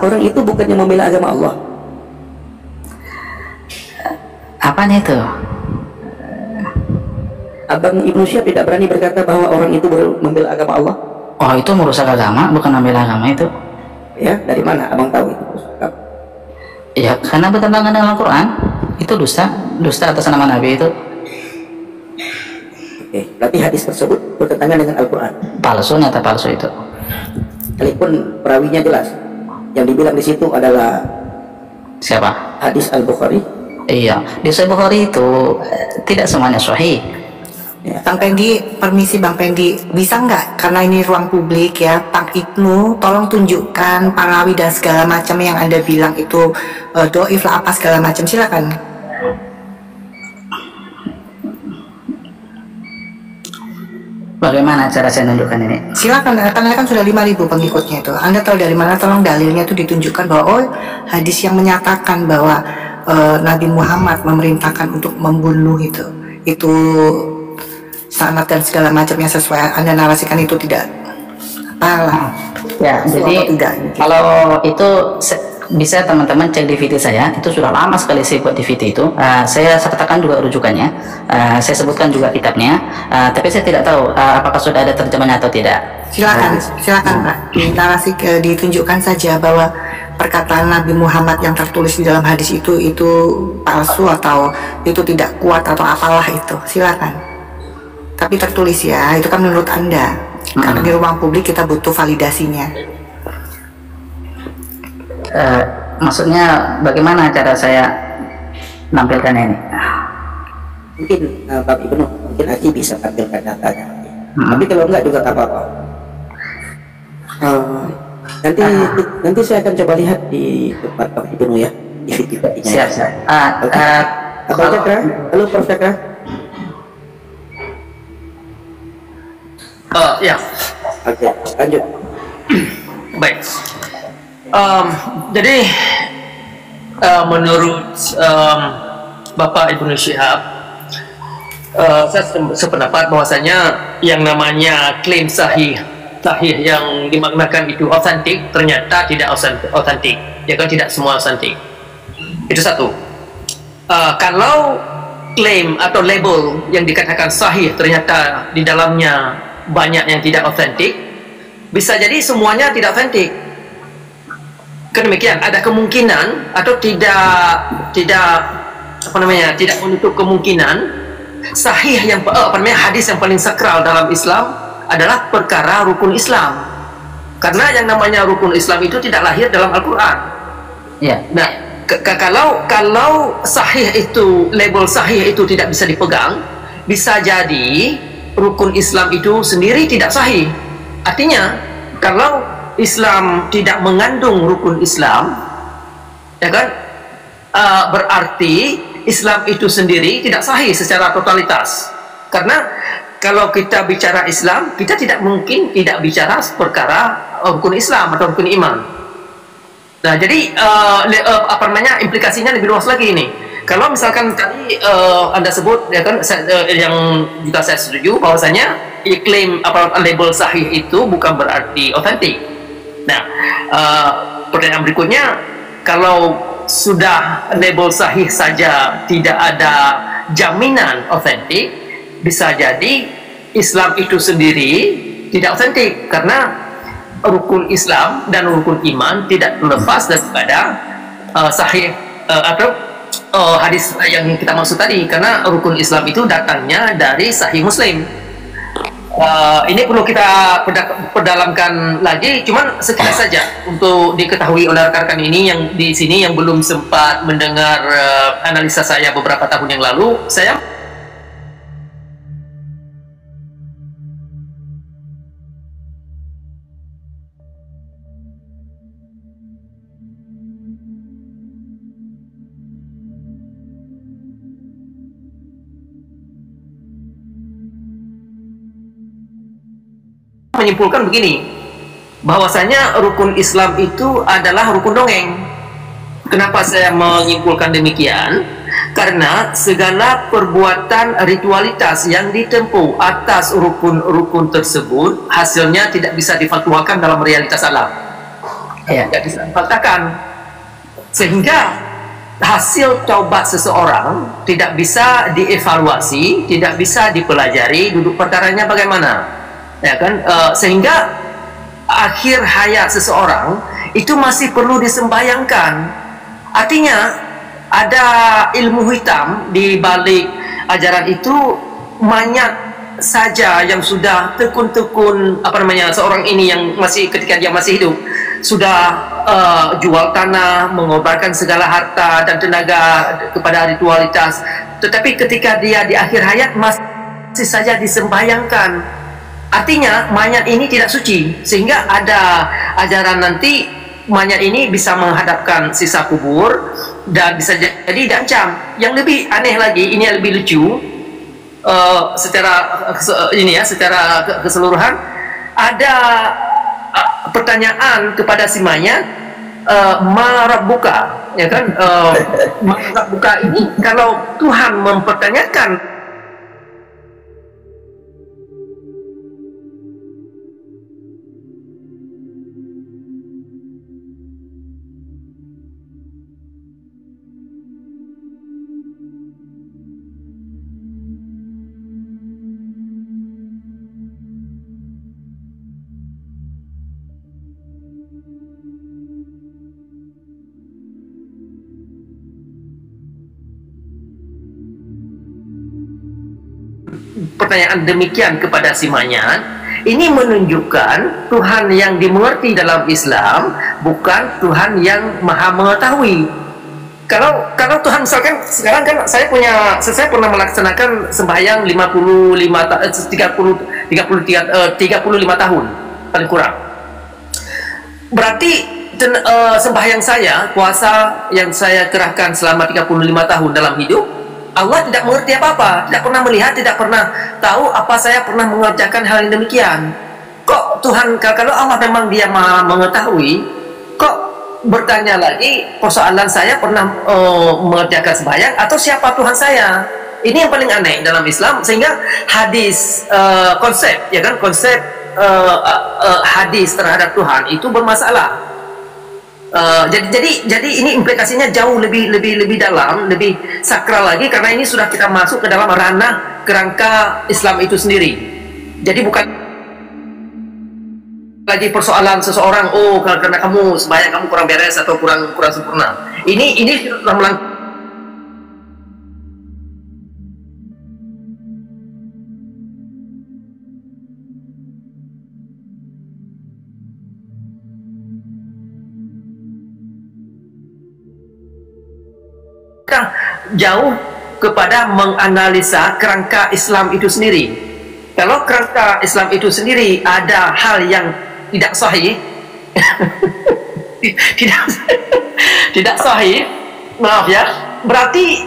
Orang itu bukannya membela agama Allah.
Apanya itu?
Abang Ibnu Syihab tidak berani berkata bahwa orang itu membela agama Allah.
Oh, itu merusak agama, bukan membela agama itu.
Ya, dari mana abang tahu itu?
Ya, karena bertentangan dengan Al-Quran. Itu dusta atas nama Nabi itu.
Oke, berarti hadis tersebut bertentangan dengan Al-Quran.
Palsu, nyata palsu itu.
Sekalipun perawinya jelas, yang dibilang di situ adalah
siapa?
Hadis Al-Bukhari.
Iya, di Sahih Bukhari itu tidak semuanya sahih.
Ya.
Bang Pendi, permisi Bang Pendi, bisa nggak, karena ini ruang publik ya, Pak Ibnu tolong tunjukkan perawi dan segala macam yang Anda bilang itu doif lah apa segala macam, silakan.
Bagaimana cara saya menunjukkan ini?
Silakan, karena kan sudah 5.000 pengikutnya itu. Anda tahu dari mana, tolong dalilnya itu ditunjukkan bahwa oh hadis yang menyatakan bahwa Nabi Muhammad memerintahkan untuk membunuh itu sanad dan segala macam yang sesuai Anda narasikan itu tidak apalah.
Ya, jadi
tidak, gitu.
kalau itu bisa teman-teman cek DVD saya, itu sudah lama sekali saya buat DVD itu. Saya sertakan juga rujukannya, saya sebutkan juga kitabnya, tapi saya tidak tahu apakah sudah ada terjemahnya atau tidak.
Silakan Pak, di narasi ditunjukkan saja bahwa perkataan Nabi Muhammad yang tertulis di dalam hadis itu palsu atau itu tidak kuat atau apalah itu. Silakan. Tapi tertulis ya, itu kan menurut Anda. Karena di ruang publik kita butuh validasinya.
Maksudnya bagaimana cara saya menampilkan ini?
Mungkin Bang Ibnu, mungkin Aji bisa tampilkan datanya. Tapi kalau enggak juga tak apa-apa. Nanti saya akan coba lihat di tempat Bang Ibnu ya, di video-nya.
Siap.
Abang Cakra, halo Prof Cakra.
Ya.
Oke, lanjut.
Baik. Jadi menurut Bapak Ibnu Syihab, saya sependapat bahwasanya yang namanya klaim sahih yang dimaknakan itu otentik ternyata tidak otentik, ya kan, tidak semua otentik. Itu satu. Kalau klaim atau label yang dikatakan sahih ternyata di dalamnya banyak yang tidak otentik, bisa jadi semuanya tidak otentik. Demikian, ada kemungkinan atau tidak menutup kemungkinan sahih yang hadis yang paling sakral dalam Islam adalah perkara rukun Islam, karena yang namanya rukun Islam itu tidak lahir dalam Al-Quran. Nah, kalau sahih itu, label sahih itu tidak bisa dipegang, bisa jadi rukun Islam itu sendiri tidak sahih. Artinya kalau Islam tidak mengandung rukun Islam, ya kan, berarti Islam itu sendiri tidak sahih secara totalitas. Karena kalau kita bicara Islam, kita tidak mungkin tidak bicara perkara rukun Islam atau rukun iman. Nah, jadi implikasinya lebih luas lagi ini. Kalau misalkan tadi Anda sebut, ya kan, yang juga saya setuju bahwasanya klaim label sahih itu bukan berarti otentik. Nah, pertanyaan berikutnya, kalau sudah label sahih saja tidak ada jaminan otentik, bisa jadi Islam itu sendiri tidak otentik, karena rukun Islam dan rukun iman tidak terlepas daripada sahih atau hadis yang kita maksud tadi, karena rukun Islam itu datangnya dari Sahih Muslim. Ini perlu kita perdalamkan lagi, cuman sekilas saja untuk diketahui oleh rekan-rekan ini yang di sini yang belum sempat mendengar analisa saya beberapa tahun yang lalu. Saya menyimpulkan begini, bahwasanya rukun Islam itu adalah rukun dongeng. Kenapa saya menyimpulkan demikian? Karena segala perbuatan ritualitas yang ditempuh atas rukun-rukun tersebut hasilnya tidak bisa difatwakan dalam realitas alam, tidak bisa difaktakan, sehingga hasil taubat seseorang tidak bisa dievaluasi, tidak bisa dipelajari duduk perkaranya bagaimana, ya kan, sehingga akhir hayat seseorang itu masih perlu disembayangkan. Artinya ada ilmu hitam di balik ajaran itu. Banyak saja yang sudah tekun-tekun seorang ini yang masih ketika dia masih hidup sudah jual tanah, mengorbankan segala harta dan tenaga kepada ritualitas, tetapi ketika dia di akhir hayat masih saja disembayangkan. Artinya mayat ini tidak suci, sehingga ada ajaran nanti mayat ini bisa menghadapkan sisa kubur dan bisa jadi diancam. Yang lebih aneh lagi, ini yang lebih lucu, secara keseluruhan ada pertanyaan kepada si mayat, ma rabbuka, ya kan, ma rabbuka ini kalau Tuhan mempertanyakan pertanyaan demikian kepada si Manyan, ini menunjukkan Tuhan yang dimengerti dalam Islam bukan Tuhan yang maha mengetahui. Kalau Tuhan, misalkan sekarang kan saya pernah melaksanakan sembahyang 35 tahun paling kurang. Berarti sembahyang saya, puasa yang saya kerahkan selama 35 tahun dalam hidup, Allah tidak mengerti apa-apa, tidak pernah melihat, tidak pernah tahu apa saya pernah mengerjakan hal yang demikian. Kok Tuhan, kalau Allah memang Dia maha mengetahui, kok bertanya lagi persoalan saya pernah mengerjakan sembahyang atau siapa Tuhan saya? Ini yang paling aneh dalam Islam, sehingga hadis konsep hadis terhadap Tuhan itu bermasalah. Jadi ini implikasinya jauh lebih dalam, lebih sakral lagi, karena ini sudah kita masuk ke dalam ranah kerangka Islam itu sendiri. Jadi bukan lagi persoalan seseorang, oh karena kamu sembahyang kamu kurang beres atau kurang sempurna. Ini sudah melangkah. Jauh kepada menganalisa kerangka Islam itu sendiri. Kalau kerangka Islam itu sendiri ada hal yang tidak sahih, tidak sahih, maaf ya, berarti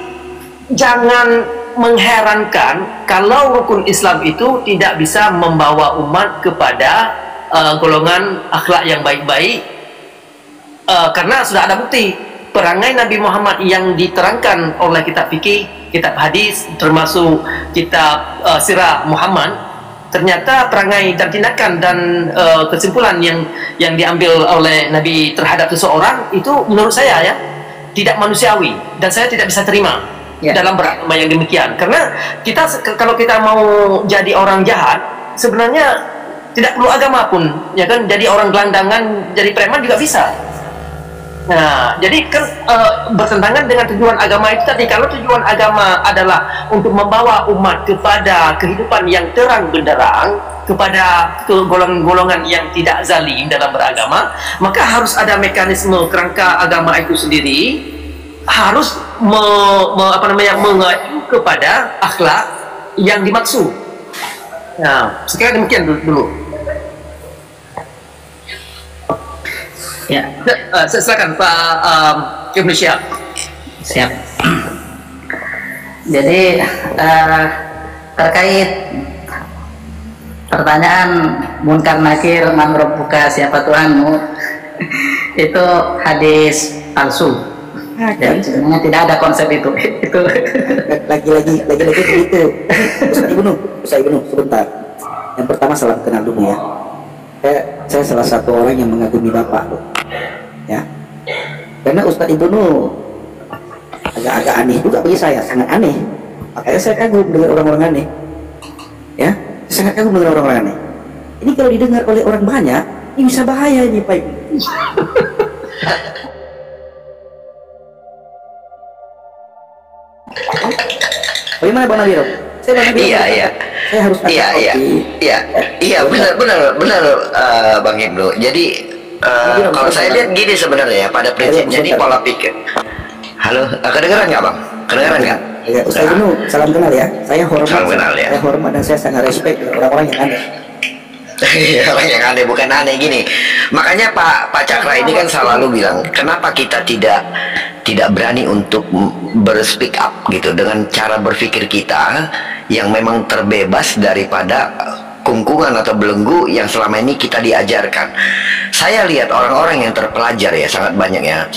jangan mengherankan kalau rukun Islam itu tidak bisa membawa umat kepada golongan akhlak yang baik-baik, karena sudah ada bukti. Perangai Nabi Muhammad yang diterangkan oleh kitab fikih, kitab hadis, termasuk kitab sirah Muhammad, ternyata perangai dan tindakan dan kesimpulan yang diambil oleh Nabi terhadap seseorang itu menurut saya ya tidak manusiawi, dan saya tidak bisa terima dalam beragama yang demikian. Karena kalau kita mau jadi orang jahat, sebenarnya tidak perlu agama pun, ya kan? Jadi orang gelandangan, jadi preman juga bisa. Nah, jadi kan bertentangan dengan tujuan agama itu tadi. Kalau tujuan agama adalah untuk membawa umat kepada kehidupan yang terang benderang, kepada golongan-golongan yang tidak zalim dalam beragama, maka harus ada mekanisme kerangka agama itu sendiri harus mengacu kepada akhlak yang dimaksud. Nah, sekiranya demikian dulu.
Ya,
silakan Pak Ibnu Syihab.
Siap. Jadi terkait pertanyaan munkar nakir, man rabbuka, siapa Tuhanmu, itu hadis palsu. Dan sebenarnya tidak ada konsep itu. Itu
lagi begitu. Ustaz Ibnu, sebentar. Yang pertama salam kenal dulu ya. Saya salah satu orang yang mengagumi Bapak loh. Ya. Karena Ustaz Ibnu agak aneh juga bagi saya, sangat aneh. Makanya saya kagum dengan orang-orang aneh. Ya, sangat kagum dengan orang-orang aneh. Ini kalau didengar oleh orang banyak, ini bisa bahaya ini, Pak. Bagaimana Bang Nabiro?
Iya.
Saya harus
Iya, benar Bang Ibnu. Jadi kalau saya lihat gini sebenarnya pada prinsipnya ini pola pikir. Halo, kedengeran nggak Bang? Kedengeran nggak?
Ya, Ustaz Ibnu, salam kenal ya. Saya hormat.
Salam kenal ya.
Saya hormat dan saya sangat respect orang-orang yang aneh.
Orang yang aneh, bukan aneh gini. Makanya Pak Cakra ini kan selalu bilang, kenapa kita tidak berani untuk berspeak up gitu dengan cara berpikir kita yang memang terbebas daripada kungkungan atau belenggu yang selama ini kita diajarkan. Saya lihat orang-orang yang terpelajar ya sangat banyak ya.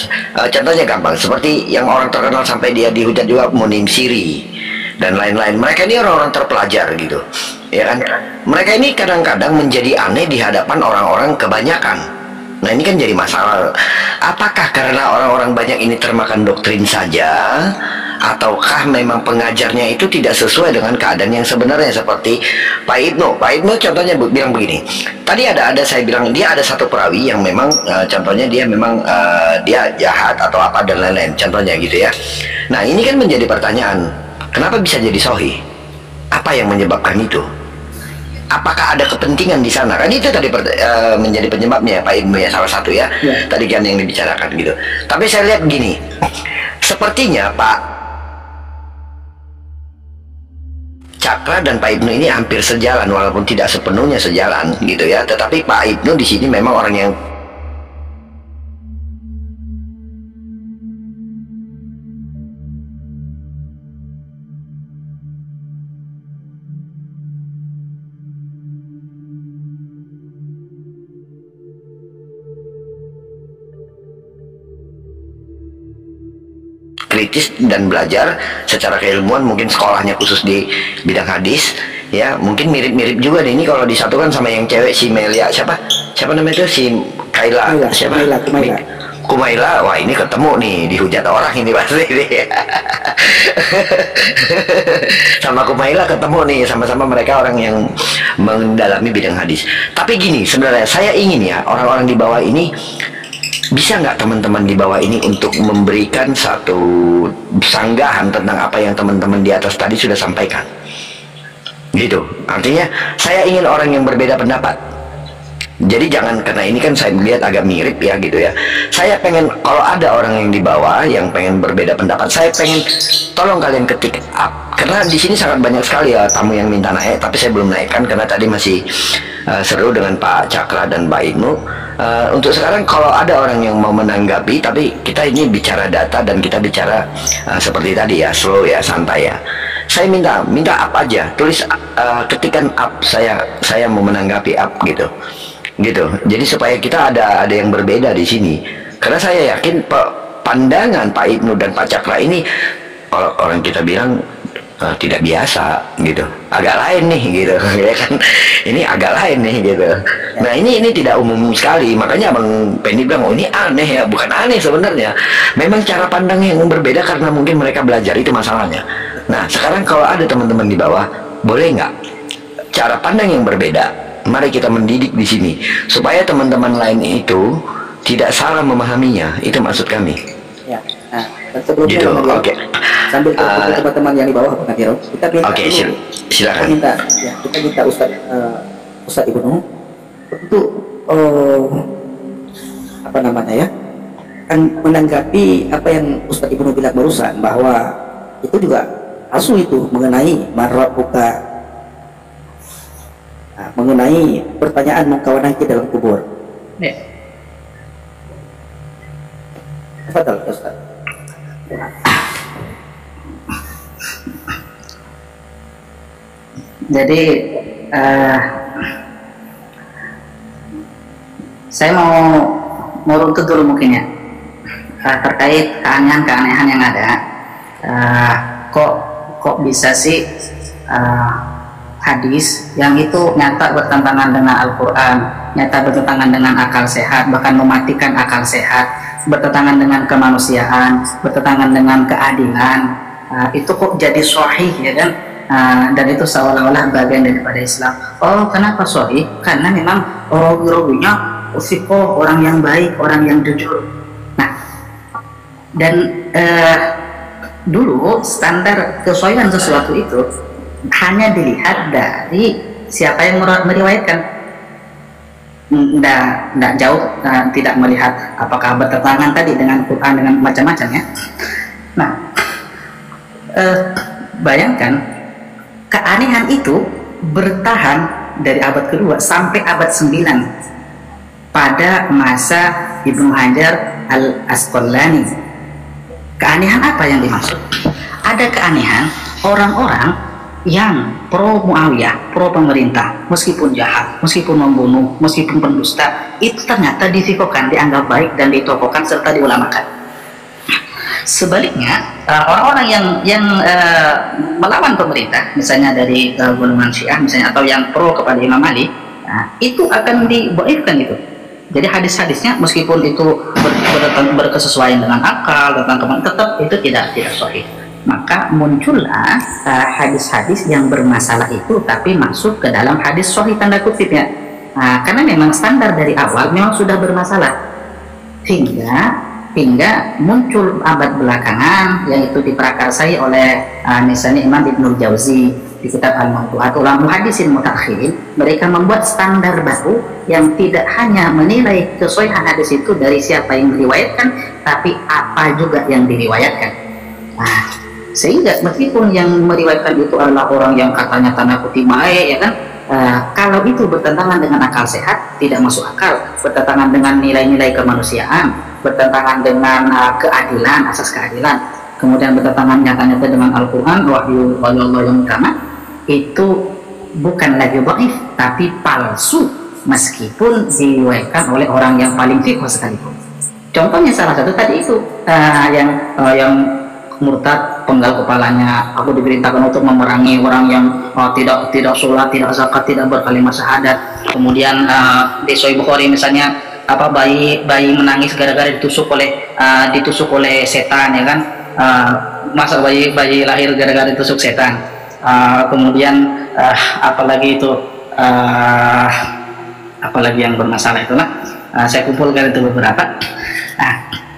Contohnya gampang, seperti yang orang terkenal sampai dia dihujat juga Munim Siri dan lain-lain. Mereka ini orang-orang terpelajar gitu, ya kan? Mereka ini kadang-kadang menjadi aneh di hadapan orang-orang kebanyakan. Nah ini kan jadi masalah. Apakah karena orang-orang banyak ini termakan doktrin saja, ataukah memang pengajarnya itu tidak sesuai dengan keadaan yang sebenarnya, seperti Pak Ibnu contohnya bilang begini. Tadi ada saya bilang dia ada satu perawi yang memang contohnya dia memang dia jahat atau apa dan lain-lain, contohnya gitu ya. Nah ini kan menjadi pertanyaan, kenapa bisa jadi sahih? Apa yang menyebabkan itu? Apakah ada kepentingan di sana? Kan itu tadi menjadi penyebabnya Pak Ibnu ya, salah satu ya. Tadi kan yang dibicarakan gitu. Tapi saya lihat gini, sepertinya Pak Cakra dan Pak Ibnu ini hampir sejalan, walaupun tidak sepenuhnya sejalan gitu ya. Tetapi Pak Ibnu di sini memang orang yang kritis dan belajar secara keilmuan, mungkin sekolahnya khusus di bidang hadis ya, mungkin mirip-mirip juga nih. Ini kalau disatukan sama yang cewek si Melia, siapa namanya itu, si Kaila, siapa? Kumaila. Wah, ini ketemu nih, dihujat orang ini pasti nih. Sama Kumaila ketemu nih, sama-sama mereka orang yang mendalami bidang hadis. Tapi gini, sebenarnya saya ingin ya orang-orang di bawah ini, bisa nggak teman-teman di bawah ini untuk memberikan satu sanggahan tentang apa yang teman-teman di atas tadi sudah sampaikan, gitu. Artinya saya ingin orang yang berbeda pendapat. Jadi jangan, karena ini kan saya melihat agak mirip ya gitu ya. Saya pengen kalau ada orang yang di bawah yang pengen berbeda pendapat, saya pengen tolong kalian ketik up. Karena di sini sangat banyak sekali ya tamu yang minta naik, tapi saya belum naikkan karena tadi masih seru dengan Pak Cakra dan Pak Ibnu. Untuk sekarang kalau ada orang yang mau menanggapi, tapi kita ini bicara data dan kita bicara seperti tadi ya, slow ya, santai ya. Saya minta up aja, tulis ketikan up, saya mau menanggapi up gitu. Jadi supaya kita ada yang berbeda di sini. Karena saya yakin pandangan Pak Ibnu dan Pak Cakra ini orang kita bilang tidak biasa gitu, agak lain nih gitu ya kan, ini agak lain nih gitu. Nah ini tidak umum sekali, makanya Bang Pendi bilang, oh ini aneh ya. Bukan aneh sebenarnya, memang cara pandang yang berbeda karena mungkin mereka belajar, itu masalahnya. Nah sekarang kalau ada teman-teman di bawah, boleh nggak cara pandang yang berbeda, mari kita mendidik di sini supaya teman-teman lain itu tidak salah memahaminya, itu maksud kami
ya. Nah, sebelumnya
gitu. Oke.
Sambil ke teman-teman yang di bawah Pak Nadiro, kita minta
silakan.
Kita minta Ustadz Ibnu untuk apa namanya ya, kan menanggapi apa yang Ustadz Ibnu bilang barusan, bahwa itu juga asu itu mengenai marrabuka, mengenai pertanyaan mengkawanaki dalam kubur. Tafadhal Ustaz.
Jadi saya mau runtut dulu mungkin ya, terkait keanehan-keanehan yang ada. Kok bisa sih hadis yang itu nyata bertentangan dengan Al-Quran, nyata bertentangan dengan akal sehat, bahkan mematikan akal sehat, bertentangan dengan kemanusiaan, bertentangan dengan keadilan, itu kok jadi sahih ya kan? Dan itu seolah-olah bagian daripada Islam. Oh, kenapa sahih? Karena memang rawinya usipo, orang yang baik, orang yang jujur. Nah, dan dulu standar kesahihan sesuatu itu hanya dilihat dari siapa yang meriwayatkan. Tidak jauh, tidak melihat apakah bertentangan tadi dengan Quran, dengan macam-macam ya. Nah, bayangkan keanehan itu bertahan dari abad kedua sampai abad 9 pada masa Ibnu Hajar Al-Asqalani. Keanehan apa yang dimaksud? Ada keanehan orang-orang yang pro Muawiyah, pro pemerintah, meskipun jahat, meskipun membunuh, meskipun pendusta, itu ternyata difikokan, dianggap baik dan ditokohkan serta diulamakan. Sebaliknya orang-orang yang melawan pemerintah, misalnya dari golongan Syiah misalnya, atau yang pro kepada Imam Ali, itu akan dibaikkan gitu. Jadi hadis-hadisnya meskipun itu berkesesuaian dengan akal, tetap itu tidak sahih. Maka muncullah hadis-hadis yang bermasalah itu tapi masuk ke dalam hadis sahih tanda kutip ya. Karena memang standar dari awal memang sudah bermasalah, sehingga hingga muncul abad belakangan yang itu diprakarsai oleh misalnya Imam Ibnul Jauzi di kitab Al-Mawdu'at. Ulama hadisin mutakhirin, mereka membuat standar baru yang tidak hanya menilai kesohihan hadis itu dari siapa yang meriwayatkan, tapi apa juga yang diriwayatkan. Nah, sehingga meskipun yang meriwayatkan itu adalah orang yang katanya tanda kutip baik, ya kan, kalau itu bertentangan dengan akal sehat, tidak masuk akal, bertentangan dengan nilai-nilai kemanusiaan, bertentangan dengan keadilan, asas keadilan, kemudian bertentangan nyata-nyata dengan Al-Quran, wahyu Allah yang utama, itu bukan lagi dhaif, tapi palsu, meskipun diriwayatkan oleh orang yang paling fiqh sekalipun. Contohnya salah satu tadi itu yang murtad, penggal kepalanya, aku diperintahkan untuk memerangi orang yang tidak sholat, tidak zakat, tidak berkalimat syahadat. Kemudian di Sahih Bukhari misalnya bayi menangis gara-gara ditusuk oleh setan, ya kan, masa bayi lahir gara-gara ditusuk setan. Kemudian apalagi yang bermasalah itulah, saya kumpulkan itu beberapa.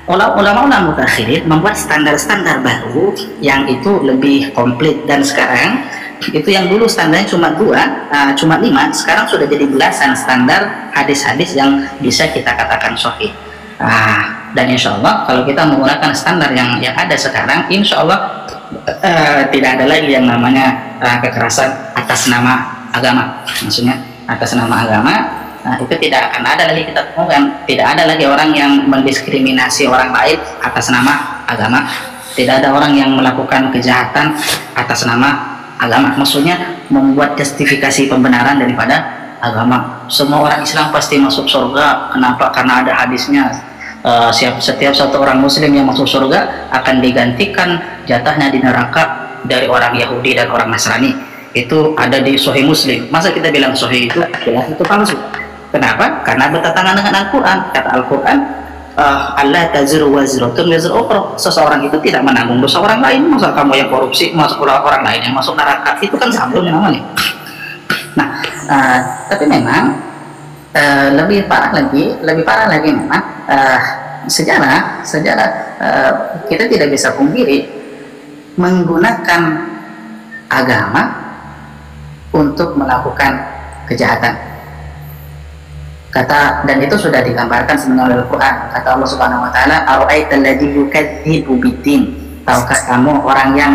Ulama-ulama mutakhirin membuat standar-standar baru yang itu lebih komplit, dan sekarang itu yang dulu standarnya cuma 5, sekarang sudah jadi belasan standar hadis-hadis yang bisa kita katakan sahih. Dan insya Allah kalau kita menggunakan standar yang ada sekarang, insya Allah tidak ada lagi yang namanya kekerasan atas nama agama. Maksudnya atas nama agama, itu tidak akan ada lagi, kita temukan tidak ada lagi orang yang mendiskriminasi orang lain atas nama agama, tidak ada orang yang melakukan kejahatan atas nama agama, maksudnya membuat justifikasi pembenaran daripada agama. Semua orang Islam pasti masuk surga. Kenapa? Karena ada hadisnya, setiap satu orang muslim yang masuk surga akan digantikan jatahnya di neraka dari orang Yahudi dan orang Nasrani. Itu ada di Sahih Muslim. Masa kita bilang sahih itu jelas itu palsu. Kenapa? Karena bertentangan dengan Al-Quran. Kata Al-Quran, Allah taziru wazratun wizra ukhra. Seseorang itu tidak menanggung dosa orang lain. Masa kamu yang korupsi masuk orang lain yang masuk neraka, itu kan sambung namanya. Nah, tapi memang lebih parah lagi memang sejarah kita tidak bisa pungkiri menggunakan agama untuk melakukan kejahatan. Dan itu sudah digambarkan sebenarnya oleh Al-Quran. Kata Allah Subhanahu wa taala, "Ara'aital ladzi yukadzibu biddin." Tahukah kamu orang yang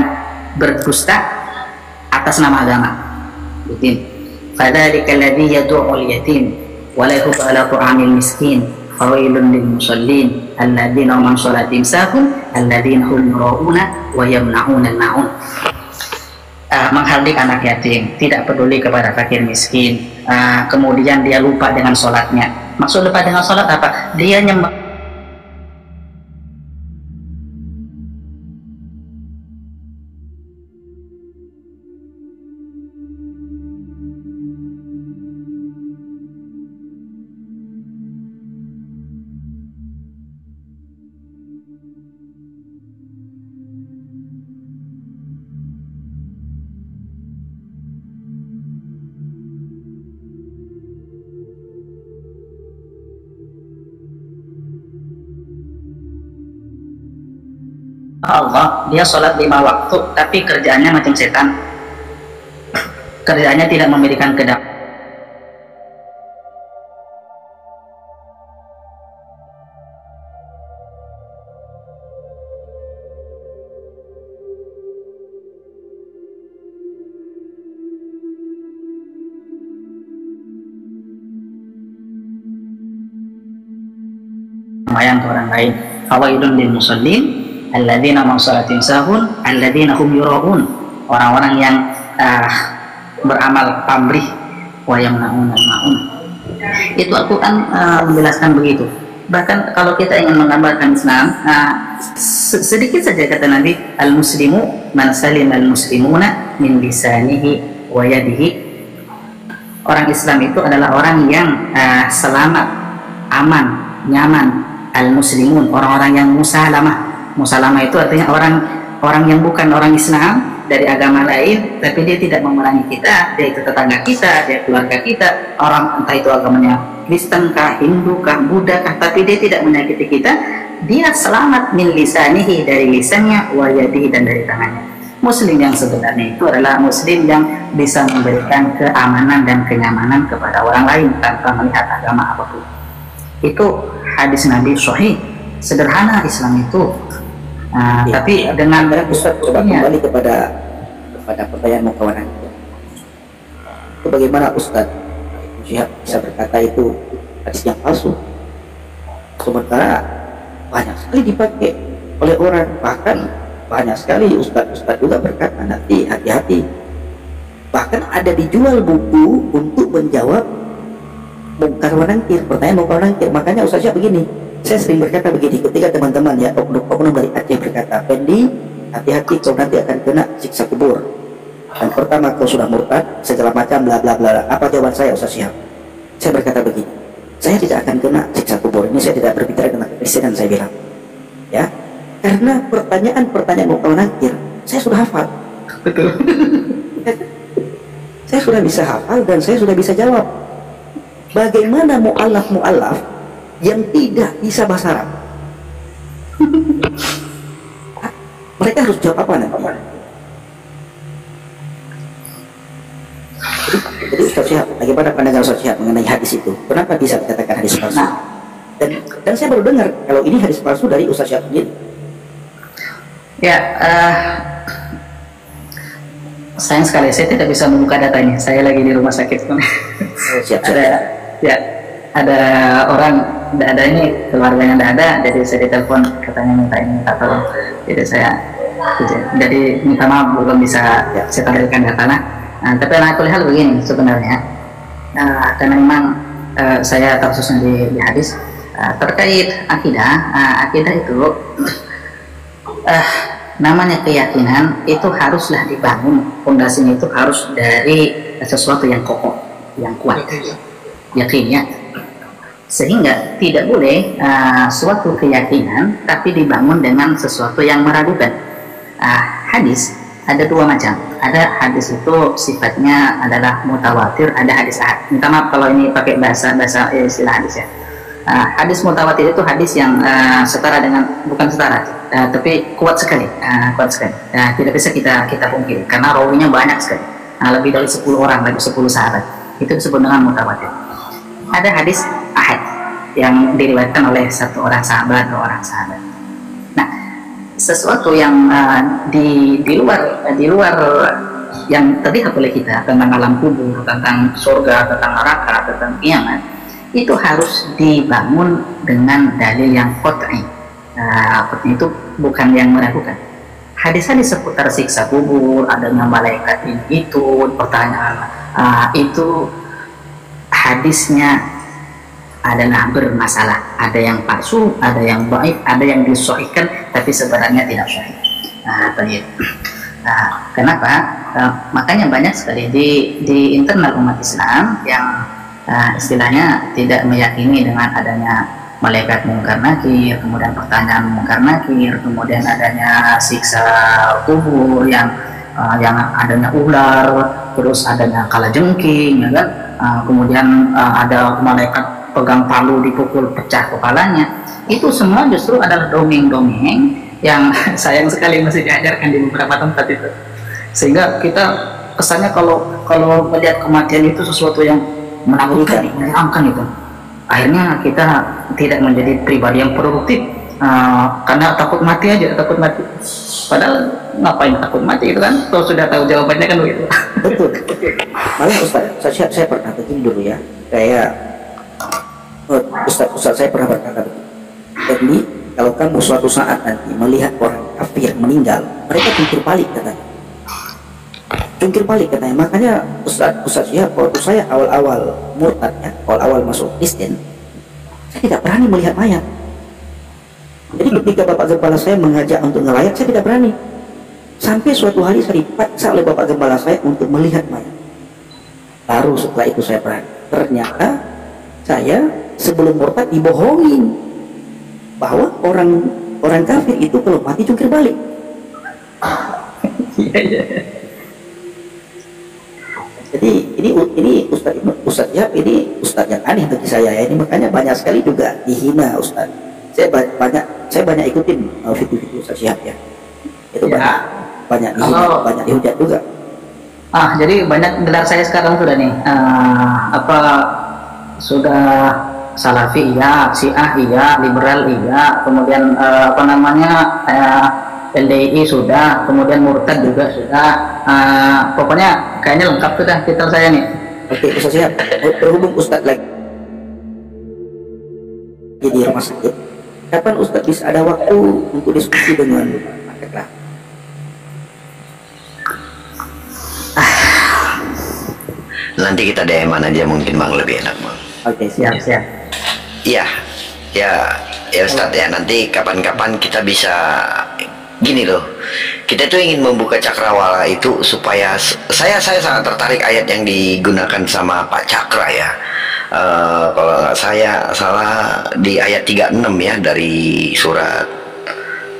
berdusta atas nama agama? Biddin. Fadzalika alladzi yad'ul yatim wa la yuhibbu ala ta'amil miskin. Fawailun lil musallin alladzina hum an shalatihim sahun alladzina hum yura'una wa yamna'una al-ma'un. Menghardik anak yatim, tidak peduli kepada fakir miskin, kemudian dia lupa dengan sholatnya. Maksud lupa dengan sholat apa? Dia nyembah Allah, dia sholat 5 waktu, tapi kerjaannya macam setan. Kerjaannya tidak memberikan kedamaian. Ke orang lain. Fawailun lil musallin alladzina hum salatihim sahun alladzina hum yura'un. Orang-orang yang beramal pamrih wa yamna'un al-ma'un. Itu Al-Quran menjelaskan begitu. Bahkan kalau kita ingin menggambarkan Islam, sedikit saja kata Nabi, al-muslimu man salim al-muslimuna min lisanihi wa yadihi. Orang Islam itu adalah orang yang selamat, aman, nyaman. Al-muslimun, orang-orang yang musalamah. Musalamah itu artinya orang yang bukan orang Islam dari agama lain, tapi dia tidak memerangi kita, dia itu tetangga kita, dia keluarga kita, orang entah itu agamanya Kristen kah, Hindu kah, Buddha kah, tapi dia tidak menyakiti kita, dia selamat min lisanihi, dari lisannya, wa yadihi, dan dari tangannya. Muslim yang sebenarnya itu adalah muslim yang bisa memberikan keamanan dan kenyamanan kepada orang lain tanpa melihat agama apapun. Itu hadis Nabi sahih. Sederhana Islam itu. Tapi dengan
Ustaz, coba kembali kepada pertanyaan kawan Anda. Itu bagaimana Ustaz bisa berkata itu hadis yang palsu, sementara banyak sekali dipakai oleh orang, bahkan banyak sekali ustaz-ustaz juga berkata nanti hati-hati, bahkan ada dijual buku untuk menjawab mungkar wa nangkir, pertanyaan mungkar wa nangkir. Makanya Ustaz begini, saya sering berkata begini ketika teman-teman ya oknum dari Aceh berkata, Fendi hati-hati kau nanti akan kena siksa kubur, dan pertama kau sudah murtad segala macam bla bla bla. Apa jawaban saya Ustaz Syihab? Saya berkata begini, saya tidak akan kena siksa kubur, ini saya tidak berbicara tentang Kristen, saya bilang ya, karena pertanyaan mungkar nakir saya sudah hafal.
betul.
Saya sudah bisa hafal dan saya sudah bisa jawab. Bagaimana mu'alaf yang tidak bisa bahasa Arab? Mereka harus jawab apa nanti? Jadi Ustaz Syihab, bagaimana pandangan Ustaz Syihab mengenai hadis itu? Kenapa bisa dikatakan hadis palsu? Dan saya baru dengar kalau ini hadis palsu dari Ustaz Syihab sendiri.
Ya, sayang sekali saya tidak bisa membuka datanya. Saya lagi di rumah sakit.
Siap.
Ada orang tidak ada, ini keluarganya tidak ada, jadi saya ditelepon katanya minta tolong. Jadi minta maaf belum bisa saya tampilkan datanya. Tapi aku lihat begini sebenarnya, karena memang saya khususnya di hadis terkait akidah. Akidah itu namanya keyakinan itu haruslah dibangun, fondasinya itu harus dari sesuatu yang kokoh, yang kuat, yakinnya, sehingga tidak boleh suatu keyakinan tapi dibangun dengan sesuatu yang meragukan. Hadis ada dua macam, ada hadis itu sifatnya adalah mutawatir, ada hadis ahad. Minta maaf kalau ini pakai bahasa istilah hadis ya. Hadis mutawatir itu hadis yang setara dengan, bukan setara, tapi kuat sekali, tidak bisa kita pungkiri karena rawinya banyak sekali, lebih dari 10 orang, lebih 10 sahabat, itu disebut dengan mutawatir. Ada hadis ahad yang diriwayatkan oleh satu orang sahabat, dua orang sahabat. Nah, sesuatu yang di luar yang terlihat oleh kita tentang alam kubur, tentang surga, tentang neraka, tentang kiamat, itu harus dibangun dengan dalil yang qat'i. Itu bukan yang meragukan. Hadis-hadis seputar siksa kubur, adanya malaikat itu, pertanyaan itu hadisnya adalah bermasalah. Ada yang palsu, ada yang dhaif, ada yang disahihkan, tapi sebenarnya tidak sahih. Kenapa? Makanya banyak sekali di internal umat Islam yang istilahnya tidak meyakini dengan adanya malaikat mungkar nakir, kemudian pertanyaan mungkar nakir, kemudian adanya siksa kubur yang adanya ular, terus adanya kalajengking, ya kan? Kemudian ada malaikat pegang palu dipukul pecah kepalanya. Itu semua justru adalah dongeng-dongeng yang sayang sekali masih diajarkan di beberapa tempat itu. Sehingga kita kesannya kalau melihat kematian itu sesuatu yang menakutkan, menyeramkan itu. Akhirnya kita tidak menjadi pribadi yang produktif karena takut mati aja, takut mati. Padahal ngapain takut mati itu kan? Kalau sudah tahu jawabannya kan begitu.
Betul. Malah Ustaz, saya pernah begini dulu ya. Ustaz saya pernah berkata begini. Jadi kalau kamu suatu saat nanti melihat orang kafir meninggal, mereka jungkir balik katanya. Jungkir balik katanya. Makanya Ustaz ya, waktu saya awal-awal murtad ya, awal-awal masuk Kristen, saya tidak berani melihat mayat. Jadi ketika Bapak Gembala saya mengajak untuk ngelayat, saya tidak berani. Sampai suatu hari saya dipaksa oleh Bapak Gembala saya untuk melihat mayat. Baru setelah itu saya berani. Ternyata saya sebelum murtad dibohongin bahwa orang kafir itu kalau mati jungkir balik. Jadi ini Ustaz ya, ini Ustaz yang aneh bagi saya ya. Ini makanya banyak sekali juga dihina Ustaz. Saya banyak saya banyak ikutin video-video Ustaz Syihab ya. Itu
Ya.
banyak
Kalau-
banyak dihujat juga.
Jadi banyak gelar saya sekarang sudah nih, sudah Salafi iya, Syiah iya, liberal iya, kemudian LDI sudah, kemudian murtad juga sudah, pokoknya kayaknya lengkap sudah titel saya nih.
Oke, Ustaz Syihab, berhubung Ustaz lagi di rumah sakit, kapan Ustaz bisa ada waktu untuk diskusi dengan Pak Cakra?
Nanti kita DM aja mungkin Bang, lebih enak Bang.
Oke, siap.
Siap.
Iya, ya Ustadz ya, nanti kapan-kapan kita bisa gini loh. Kita tuh ingin membuka cakrawala itu supaya saya sangat tertarik ayat yang digunakan sama Pak Cakra ya. Kalau nggak saya salah di ayat 36 ya dari surat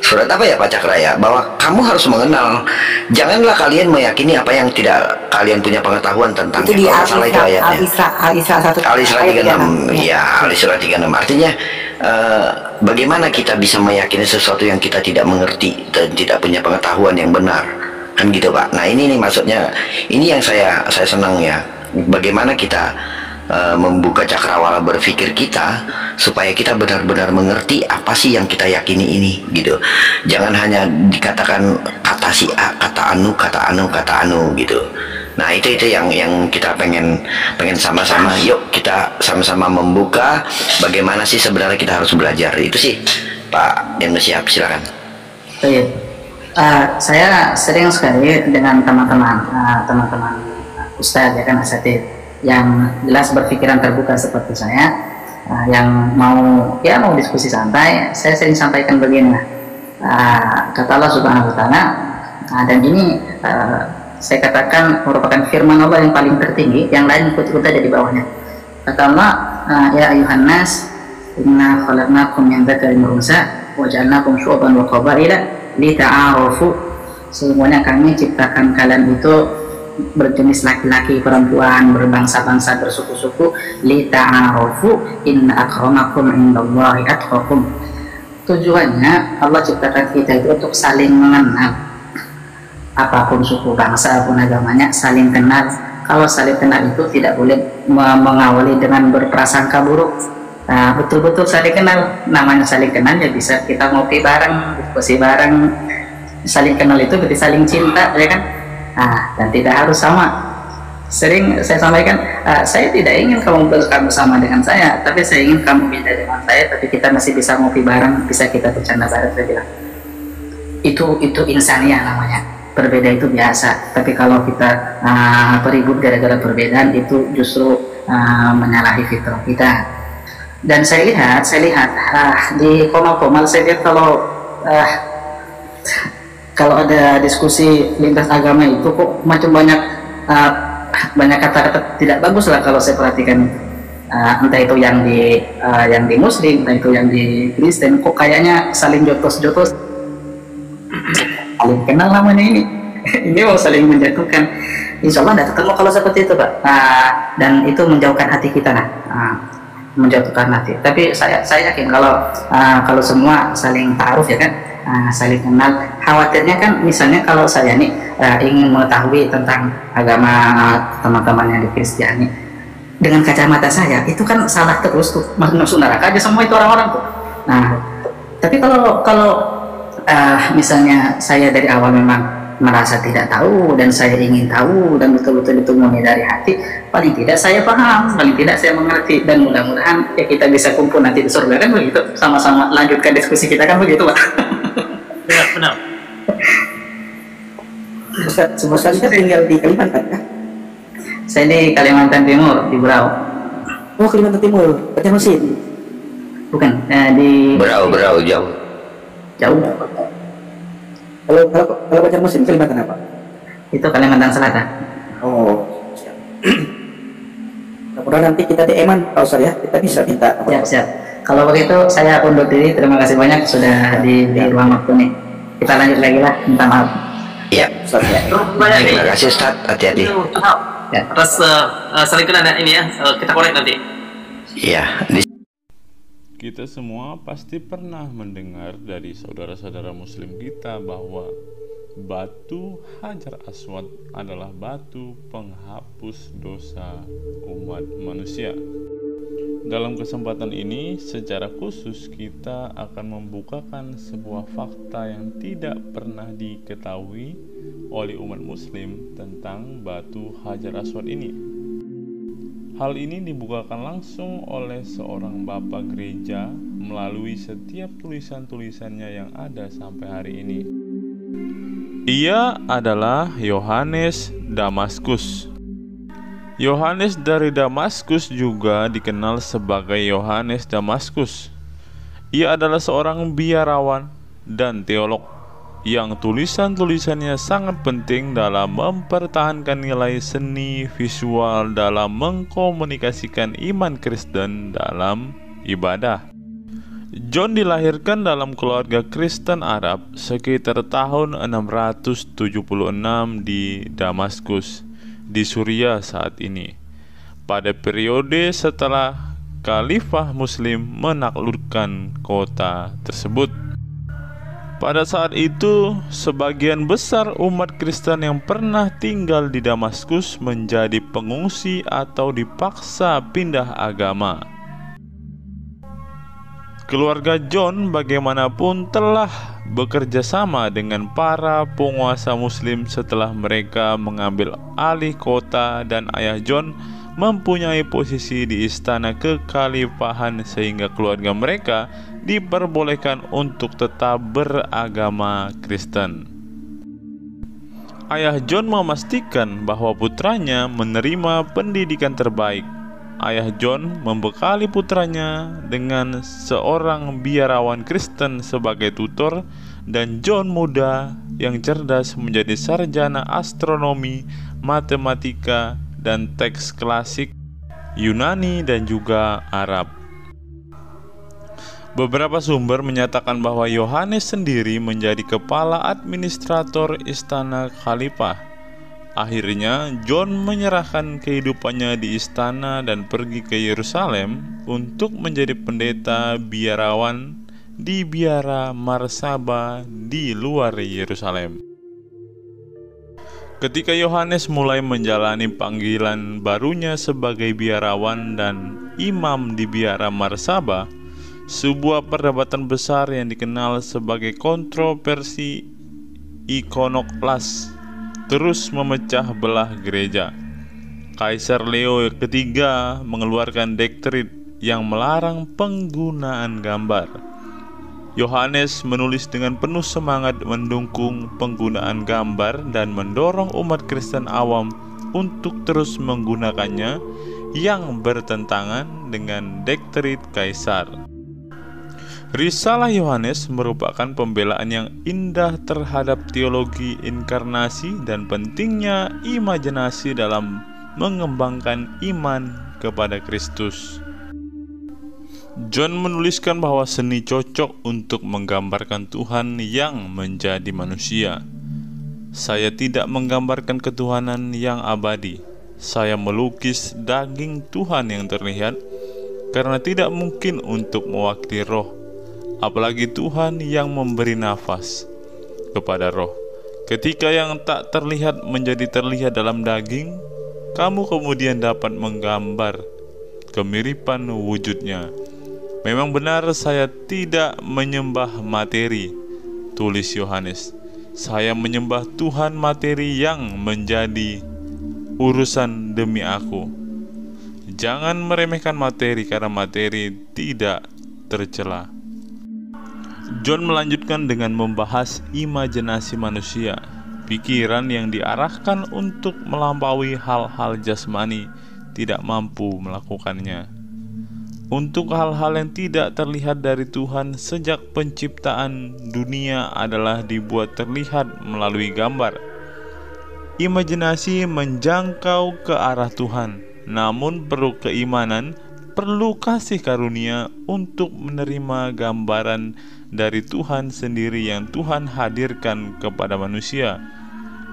apa ya Pak Cakra ya, bahwa kamu harus mengenal, janganlah kalian meyakini apa yang tidak kalian punya pengetahuan tentang.
Itu di
Kalau nggak salah itu ayatnya.
Al-Isra 1
Al-Isra
ayat
36,
36.
ya Al-Isra 36. Artinya bagaimana kita bisa meyakini sesuatu yang kita tidak mengerti dan tidak punya pengetahuan yang benar, kan gitu Pak. Nah ini nih maksudnya, ini yang saya senang ya, bagaimana kita membuka cakrawala berpikir kita supaya kita benar-benar mengerti apa sih yang kita yakini ini gitu. Jangan hanya dikatakan kata si A, kata anu gitu. Nah itu yang kita pengen sama-sama, yuk kita sama-sama membuka bagaimana sih sebenarnya kita harus belajar. Itu sih Pak Ibnu Syihab, silakan.
Baik. Saya sering sekali dengan teman-teman Ustadz ya kan, asatidz yang jelas berpikiran terbuka seperti saya, yang mau diskusi santai. Saya sering sampaikan begini, kata Allah Subhanahu Wa Taala, dan ini saya katakan merupakan firman Allah yang paling tertinggi, yang lain ikut-ikut aja di bawahnya. Kata Allah, ya ayuhan nas, inna khalaqnakum min dzakarin wa unsa wa ja'alnakum syu'uban wa qabaila lita'arafu. Semuanya kami ciptakan kalian itu berjenis laki-laki, perempuan, berbangsa-bangsa, bersuku-suku, lita'arafu inna akramakum indallahi atqakum. Tujuannya Allah ciptakan kita itu untuk saling mengenal, apapun suku, bangsa, apapun agamanya, saling kenal. Kalau saling kenal itu tidak boleh mengawali dengan berprasangka buruk. Betul-betul saling kenal. Namanya saling kenal ya bisa kita ngopi bareng, diskusi bareng. Saling kenal itu berarti saling cinta, ya kan? Dan tidak harus sama. Sering saya sampaikan, saya tidak ingin kamu bersama dengan saya, tapi saya ingin kamu beda dengan saya, tapi kita masih bisa ngopi bareng, bisa kita bercanda bareng. Saya bilang itu insaniah namanya. Berbeda itu biasa, tapi kalau kita beribut gara-gara perbedaan, itu justru menyalahi fitrah kita. Dan saya lihat di Komal saya lihat kalau ada diskusi lintas agama itu kok macam banyak kata-kata tidak bagus lah kalau saya perhatikan. Entah itu yang di Muslim, entah itu yang di Kristen, kok kayaknya saling jotos-jotos, saling kenal namanya ini. Ini mau saling menjatuhkan. Insya Allah tidak ketemu kalau seperti itu Pak. Dan itu menjauhkan hati kita menjatuhkan hati. Tapi saya yakin kalau semua saling ta'aruf ya kan, saling kenal. Khawatirnya kan misalnya kalau saya nih ingin mengetahui tentang agama teman-teman yang di Kristiani dengan kacamata saya, itu kan salah terus tuh, masuk neraka aja semua itu orang-orang tuh. Tapi kalau misalnya saya dari awal memang merasa tidak tahu dan saya ingin tahu dan betul-betul itu murni dari hati, paling tidak saya paham, paling tidak saya mengerti, dan mudah-mudahan ya kita bisa kumpul nanti di surga kan begitu, sama-sama lanjutkan diskusi kita kan begitu Pak.
Ya, benar.
Ustaz tinggal di Kalimantan ya?
Saya di Kalimantan Timur, di Berau.
Oh, Kalimantan Timur, Banjarmasin.
Bukan, di
Berau jauh.
jauh.
Kalau Banjarmasin Kalimantan apa?
Itu Kalimantan Selatan.
Oh, siap. Mudah-mudahan nanti kita DM-an Pak Ustaz ya, kita bisa minta.
Siap. Kalau begitu saya undur diri. Terima kasih banyak sudah di ruang waktu nih. Kita lanjut lagi lah. Minta maaf.
Iya.
Ustaz ya.
Banyak nih.
Terima kasih Ustaz, hati-hati.
Ya.
Atas saling kenal ini ya, kita korek nanti.
Iya.
Kita semua pasti pernah mendengar dari saudara-saudara muslim kita bahwa batu Hajar Aswad adalah batu penghapus dosa umat manusia. Dalam kesempatan ini, secara khusus kita akan membukakan sebuah fakta yang tidak pernah diketahui oleh umat muslim tentang batu Hajar Aswad ini. Hal ini dibukakan langsung oleh seorang bapak gereja melalui setiap tulisan-tulisannya yang ada sampai hari ini. Ia adalah Yohanes Damaskus. Yohanes dari Damaskus juga dikenal sebagai Yohanes Damaskus. Ia adalah seorang biarawan dan teolog yang tulisan-tulisannya sangat penting dalam mempertahankan nilai seni visual dalam mengkomunikasikan iman Kristen dalam ibadah. John dilahirkan dalam keluarga Kristen Arab sekitar tahun 676 di Damaskus, di Suriah saat ini, pada periode setelah Khalifah Muslim menaklukkan kota tersebut. Pada saat itu, sebagian besar umat Kristen yang pernah tinggal di Damaskus menjadi pengungsi atau dipaksa pindah agama. Keluarga John bagaimanapun telah bekerja sama dengan para penguasa Muslim setelah mereka mengambil alih kota, dan ayah John mempunyai posisi di istana kekhalifahan sehingga keluarga mereka diperbolehkan untuk tetap beragama Kristen. Ayah John memastikan bahwa putranya menerima pendidikan terbaik. Ayah John membekali putranya dengan seorang biarawan Kristen sebagai tutor, dan John muda yang cerdas menjadi sarjana astronomi, matematika, dan teks klasik Yunani dan juga Arab. Beberapa sumber menyatakan bahwa Yohanes sendiri menjadi kepala administrator istana khalifah. Akhirnya John menyerahkan kehidupannya di istana dan pergi ke Yerusalem untuk menjadi pendeta biarawan di biara Marsaba di luar Yerusalem. Ketika Yohanes mulai menjalani panggilan barunya sebagai biarawan dan imam di biara Marsaba, sebuah perdebatan besar yang dikenal sebagai kontroversi ikonoklas terus memecah belah gereja. Kaisar Leo III mengeluarkan dekret yang melarang penggunaan gambar. Yohanes menulis dengan penuh semangat mendukung penggunaan gambar dan mendorong umat Kristen awam untuk terus menggunakannya, yang bertentangan dengan dekret kaisar. Risalah Yohanes merupakan pembelaan yang indah terhadap teologi inkarnasi dan pentingnya imajinasi dalam mengembangkan iman kepada Kristus. John menuliskan bahwa seni cocok untuk menggambarkan Tuhan yang menjadi manusia. Saya tidak menggambarkan ketuhanan yang abadi. Saya melukis daging Tuhan yang terlihat, karena tidak mungkin untuk mewakili roh, apalagi Tuhan yang memberi nafas kepada roh. Ketika yang tak terlihat menjadi terlihat dalam daging, kamu kemudian dapat menggambar kemiripan wujudnya. Memang benar saya tidak menyembah materi, tulis Yohanes. Saya menyembah Tuhan materi yang menjadi urusan demi aku. Jangan meremehkan materi, karena materi tidak tercela. John melanjutkan dengan membahas imajinasi manusia, pikiran yang diarahkan untuk melampaui hal-hal jasmani tidak mampu melakukannya. Untuk hal-hal yang tidak terlihat dari Tuhan sejak penciptaan dunia adalah dibuat terlihat melalui gambar. Imajinasi menjangkau ke arah Tuhan, namun perlu keimanan, perlu kasih karunia untuk menerima gambaran dari Tuhan sendiri yang Tuhan hadirkan kepada manusia.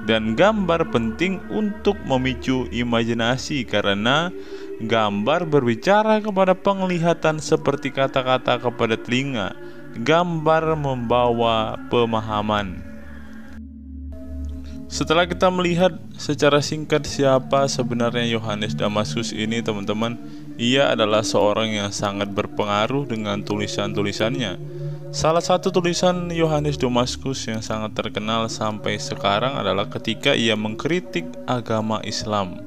Dan gambar penting untuk memicu imajinasi, karena Gambar berbicara kepada penglihatan seperti kata-kata kepada telinga. Gambar membawa pemahaman. Setelah kita melihat secara singkat siapa sebenarnya Yohanes Damaskus ini, teman-teman, ia adalah seorang yang sangat berpengaruh dengan tulisan-tulisannya. Salah satu tulisan Yohanes Damaskus yang sangat terkenal sampai sekarang adalah ketika ia mengkritik agama Islam.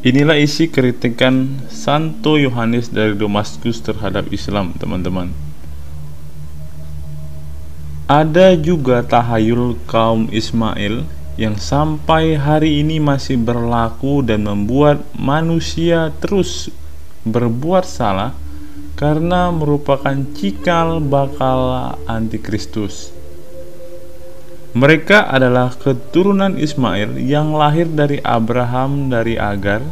Inilah isi kritikan Santo Yohanes dari Damaskus terhadap Islam, teman-teman. Ada juga tahayul kaum Ismail yang sampai hari ini masih berlaku dan membuat manusia terus berbuat salah karena merupakan cikal bakal antikristus. Mereka adalah keturunan Ismail yang lahir dari Abraham dari Agar,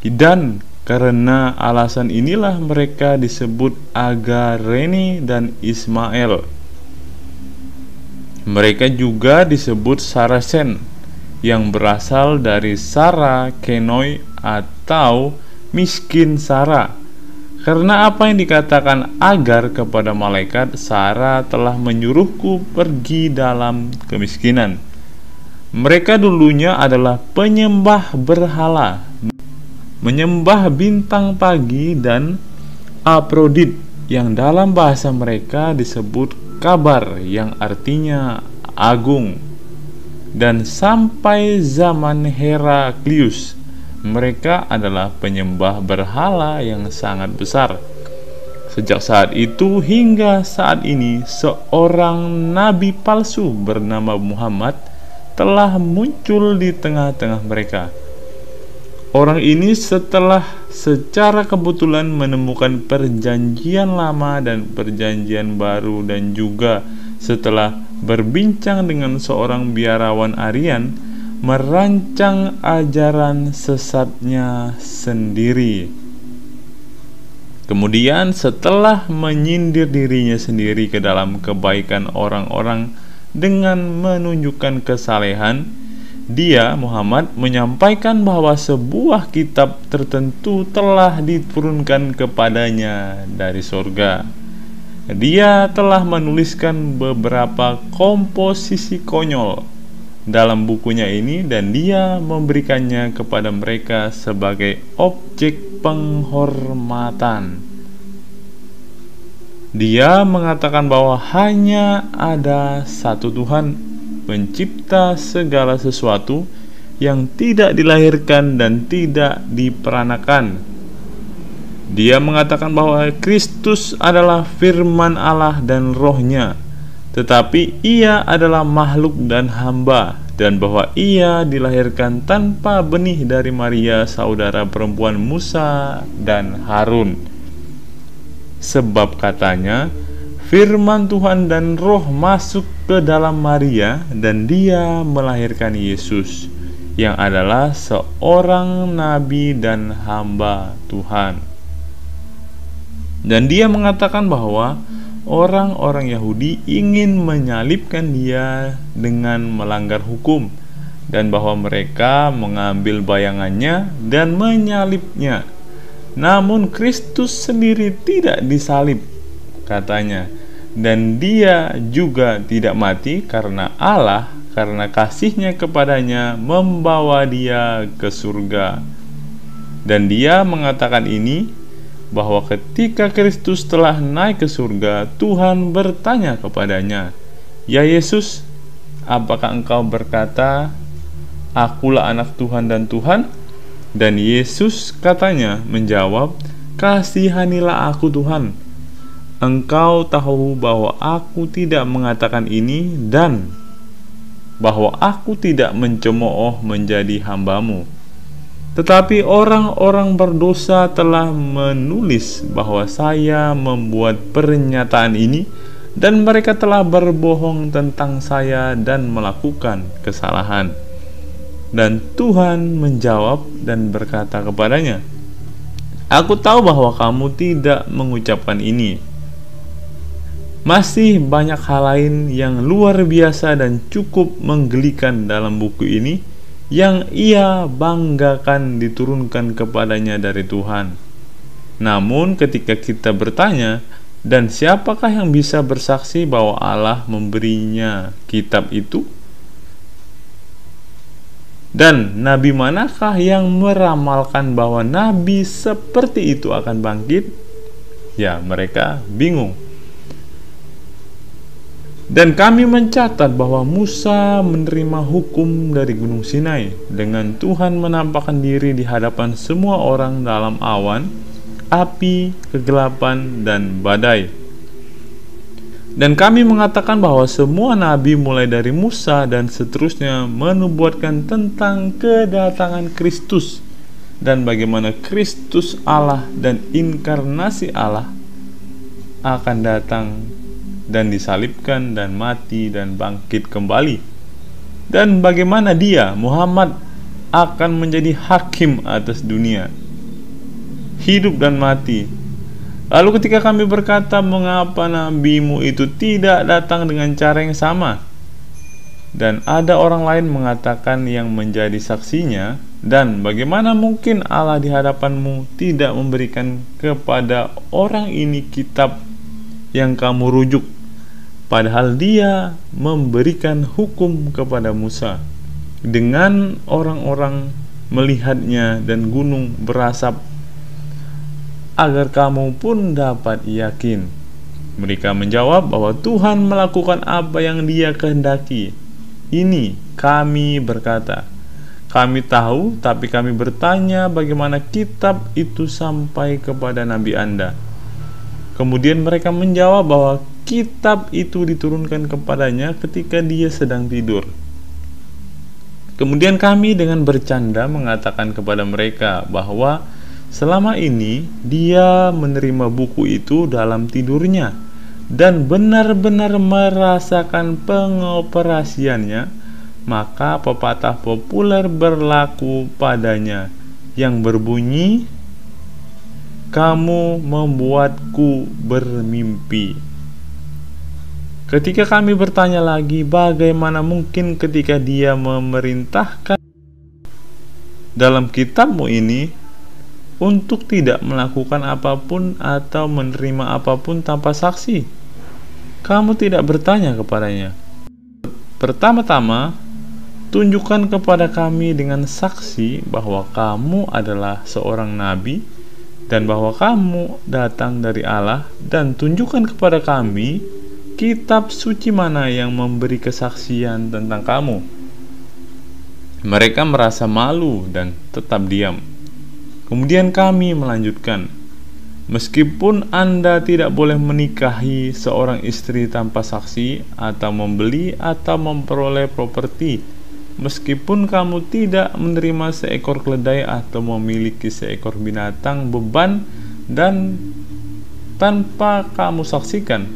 dan karena alasan inilah mereka disebut Agareni dan Ismail. Mereka juga disebut Saracen yang berasal dari Sara Kenoi atau miskin Sara. Karena apa yang dikatakan Agar kepada malaikat, Sara telah menyuruhku pergi dalam kemiskinan. Mereka dulunya adalah penyembah berhala, menyembah bintang pagi dan Aprodit yang dalam bahasa mereka disebut kabar yang artinya agung. Dan sampai zaman Heraklius mereka adalah penyembah berhala yang sangat besar. Sejak saat itu hingga saat ini seorang nabi palsu bernama Muhammad telah muncul di tengah-tengah mereka. Orang ini setelah secara kebetulan menemukan perjanjian lama dan perjanjian baru, dan juga setelah berbincang dengan seorang biarawan Aryan, merancang ajaran sesatnya sendiri. Kemudian setelah menyindir dirinya sendiri ke dalam kebaikan orang-orang dengan menunjukkan kesalehan, dia, Muhammad, menyampaikan bahwa sebuah kitab tertentu telah diturunkan kepadanya dari surga. Dia telah menuliskan beberapa komposisi konyol dalam bukunya ini, dan dia memberikannya kepada mereka sebagai objek penghormatan. Dia mengatakan bahwa hanya ada satu Tuhan, pencipta segala sesuatu, yang tidak dilahirkan dan tidak diperanakan. Dia mengatakan bahwa Kristus adalah firman Allah dan rohnya, tetapi ia adalah makhluk dan hamba, dan bahwa ia dilahirkan tanpa benih dari Maria, saudara perempuan Musa dan Harun. Sebab katanya, firman Tuhan dan roh masuk ke dalam Maria, dan dia melahirkan Yesus, yang adalah seorang nabi dan hamba Tuhan. Dan dia mengatakan bahwa orang-orang Yahudi ingin menyalibkan dia dengan melanggar hukum, dan bahwa mereka mengambil bayangannya dan menyalibnya. Namun Kristus sendiri tidak disalib, katanya, dan dia juga tidak mati karena Allah, karena kasihnya kepadanya membawa dia ke surga. Dan dia mengatakan ini, bahwa ketika Kristus telah naik ke surga, Tuhan bertanya kepadanya, "Ya Yesus, apakah engkau berkata, Akulah anak Tuhan dan Tuhan?" Dan Yesus katanya menjawab, "Kasihanilah aku Tuhan. Engkau tahu bahwa aku tidak mengatakan ini, dan bahwa aku tidak mencemooh menjadi hambamu. Tetapi orang-orang berdosa telah menulis bahwa saya membuat pernyataan ini, dan mereka telah berbohong tentang saya dan melakukan kesalahan." Dan Tuhan menjawab dan berkata kepadanya, "Aku tahu bahwa kamu tidak mengucapkan ini. Masih banyak hal lain yang luar biasa dan cukup menggelikan dalam buku ini yang ia banggakan diturunkan kepadanya dari Tuhan. Namun ketika kita bertanya, dan siapakah yang bisa bersaksi bahwa Allah memberinya kitab itu? Dan nabi manakah yang meramalkan bahwa nabi seperti itu akan bangkit? Ya, mereka bingung. Dan kami mencatat bahwa Musa menerima hukum dari Gunung Sinai dengan Tuhan menampakkan diri di hadapan semua orang dalam awan, api, kegelapan, dan badai. Dan kami mengatakan bahwa semua nabi mulai dari Musa dan seterusnya menubuatkan tentang kedatangan Kristus dan bagaimana Kristus Allah dan inkarnasi Allah akan datang dan disalibkan dan mati dan bangkit kembali, dan bagaimana dia, Muhammad, akan menjadi hakim atas dunia, hidup dan mati. Lalu ketika kami berkata, mengapa nabimu itu tidak datang dengan cara yang sama? Dan ada orang lain mengatakan yang menjadi saksinya, dan bagaimana mungkin Allah di hadapanmu tidak memberikan kepada orang ini kitab yang kamu rujuk, padahal dia memberikan hukum kepada Musa dengan orang-orang melihatnya dan gunung berasap, agar kamu pun dapat yakin. Mereka menjawab bahwa Tuhan melakukan apa yang dia kehendaki. Ini kami berkata, kami tahu, tapi kami bertanya bagaimana kitab itu sampai kepada nabi Anda. Kemudian mereka menjawab bahwa kitab itu diturunkan kepadanya ketika dia sedang tidur. Kemudian kami dengan bercanda mengatakan kepada mereka bahwa selama ini dia menerima buku itu dalam tidurnya dan benar-benar merasakan pengoperasiannya. Maka pepatah populer berlaku padanya yang berbunyi, kamu membuatku bermimpi. Ketika kami bertanya lagi, bagaimana mungkin ketika dia memerintahkan dalam kitabmu ini untuk tidak melakukan apapun atau menerima apapun tanpa saksi? Kamu tidak bertanya kepadanya. Pertama-tama, tunjukkan kepada kami dengan saksi bahwa kamu adalah seorang nabi dan bahwa kamu datang dari Allah, dan tunjukkan kepada kami kitab suci mana yang memberi kesaksian tentang kamu. Mereka merasa malu dan tetap diam. Kemudian kami melanjutkan, meskipun Anda tidak boleh menikahi seorang istri tanpa saksi, atau membeli atau memperoleh properti, meskipun kamu tidak menerima seekor keledai atau memiliki seekor binatang beban dan tanpa kamu saksikan,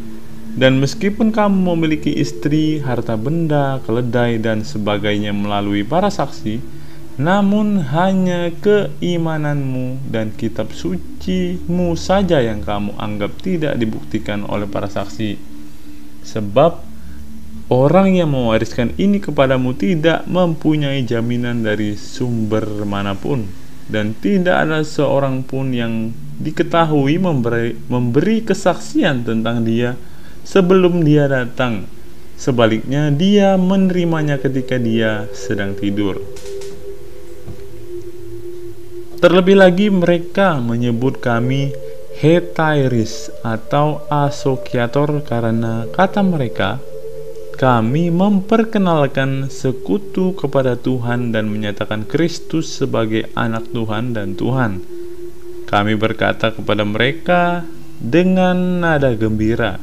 dan meskipun kamu memiliki istri, harta benda, keledai, dan sebagainya melalui para saksi, namun hanya keimananmu dan kitab sucimu saja yang kamu anggap tidak dibuktikan oleh para saksi. Sebab orang yang mewariskan ini kepadamu tidak mempunyai jaminan dari sumber manapun, dan tidak ada seorang pun yang diketahui memberi kesaksian tentang dia sebelum dia datang. Sebaliknya, dia menerimanya ketika dia sedang tidur. Terlebih lagi, mereka menyebut kami hetairis atau asosiator karena kata mereka, kami memperkenalkan sekutu kepada Tuhan dan menyatakan Kristus sebagai anak Tuhan dan Tuhan. Kami berkata kepada mereka dengan nada gembira,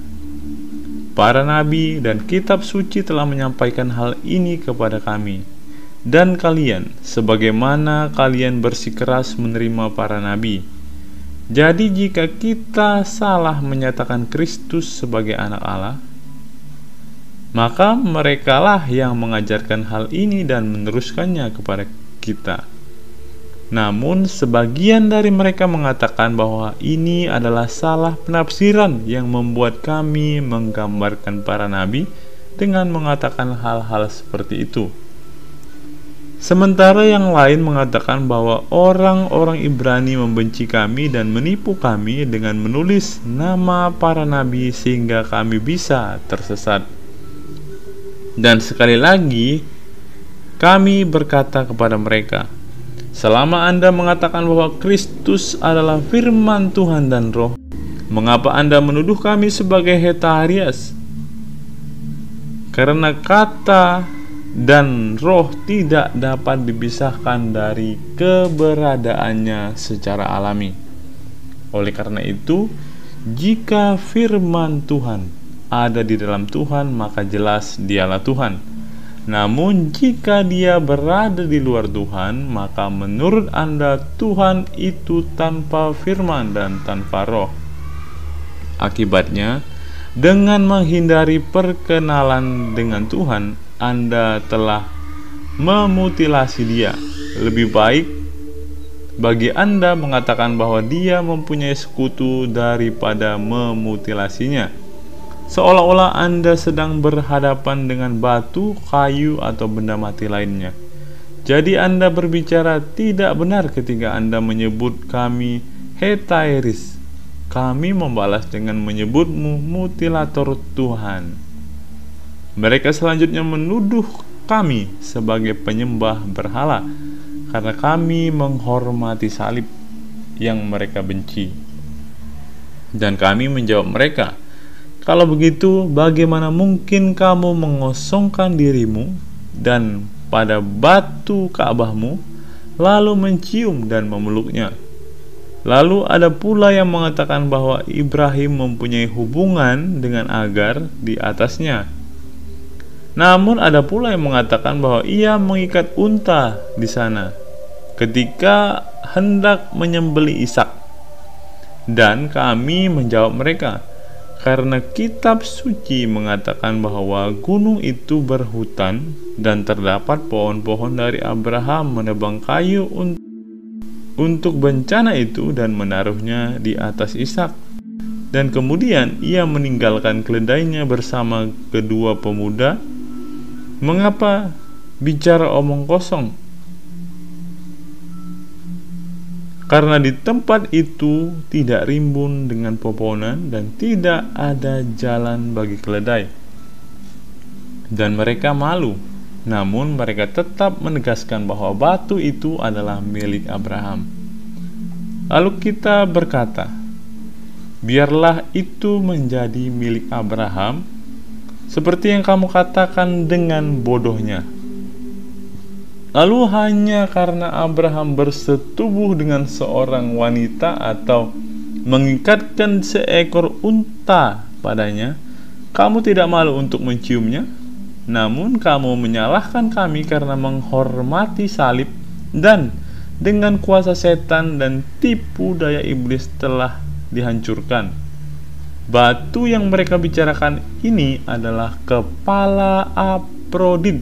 para nabi dan kitab suci telah menyampaikan hal ini kepada kami. Dan kalian, sebagaimana kalian bersikeras menerima para nabi. Jadi jika kita salah menyatakan Kristus sebagai anak Allah, maka merekalah yang mengajarkan hal ini dan meneruskannya kepada kita. Namun sebagian dari mereka mengatakan bahwa ini adalah salah penafsiran yang membuat kami menggambarkan para nabi dengan mengatakan hal-hal seperti itu. Sementara yang lain mengatakan bahwa orang-orang Ibrani membenci kami dan menipu kami dengan menulis nama para nabi sehingga kami bisa tersesat. Dan sekali lagi kami berkata kepada mereka, selama Anda mengatakan bahwa Kristus adalah firman Tuhan dan roh, mengapa Anda menuduh kami sebagai hetarias? Karena kata dan roh tidak dapat dipisahkan dari keberadaannya secara alami. Oleh karena itu, jika firman Tuhan ada di dalam Tuhan, maka jelas dialah Tuhan. Namun jika dia berada di luar Tuhan, maka menurut Anda Tuhan itu tanpa firman dan tanpa roh. Akibatnya, dengan menghindari perkenalan dengan Tuhan, Anda telah memutilasi dia. Lebih baik bagi Anda mengatakan bahwa dia mempunyai sekutu daripada memutilasinya. Seolah-olah Anda sedang berhadapan dengan batu, kayu, atau benda mati lainnya. Jadi Anda berbicara tidak benar ketika Anda menyebut kami hetairis. Kami membalas dengan menyebutmu mutilator Tuhan. Mereka selanjutnya menuduh kami sebagai penyembah berhala karena kami menghormati salib yang mereka benci. Dan kami menjawab mereka, kalau begitu bagaimana mungkin kamu mengosongkan dirimu dan pada batu Ka'bahmu lalu mencium dan memeluknya? Lalu ada pula yang mengatakan bahwa Ibrahim mempunyai hubungan dengan Agar di atasnya. Namun ada pula yang mengatakan bahwa ia mengikat unta di sana ketika hendak menyembelih Ishak. Dan kami menjawab mereka, karena kitab suci mengatakan bahwa gunung itu berhutan dan terdapat pohon-pohon dari Abraham menebang kayu untuk bencana itu dan menaruhnya di atas Ishak. Dan kemudian ia meninggalkan keledainya bersama kedua pemuda. Mengapa bicara omong kosong? Karena di tempat itu tidak rimbun dengan pepohonan dan tidak ada jalan bagi keledai. Dan mereka malu. Namun mereka tetap menegaskan bahwa batu itu adalah milik Abraham. Lalu kita berkata, biarlah itu menjadi milik Abraham, seperti yang kamu katakan dengan bodohnya. Lalu hanya karena Abraham bersetubuh dengan seorang wanita atau mengikatkan seekor unta padanya, kamu tidak malu untuk menciumnya? Namun kamu menyalahkan kami karena menghormati salib dan dengan kuasa setan dan tipu daya iblis telah dihancurkan. Batu yang mereka bicarakan ini adalah kepala Afrodit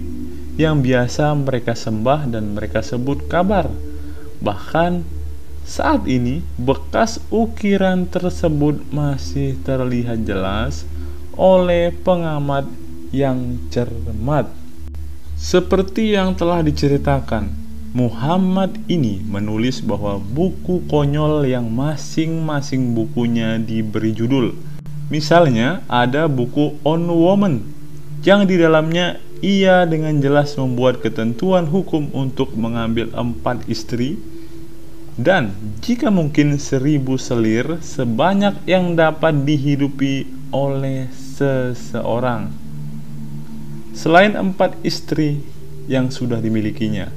yang biasa mereka sembah dan mereka sebut kabar. Bahkan saat ini bekas ukiran tersebut masih terlihat jelas oleh pengamat yang cermat. Seperti yang telah diceritakan, Muhammad ini menulis bahwa buku konyol yang masing-masing bukunya diberi judul. Misalnya ada buku On Woman yang di dalamnya ia dengan jelas membuat ketentuan hukum untuk mengambil 4 istri dan jika mungkin 1000 selir sebanyak yang dapat dihidupi oleh seseorang selain 4 istri yang sudah dimilikinya.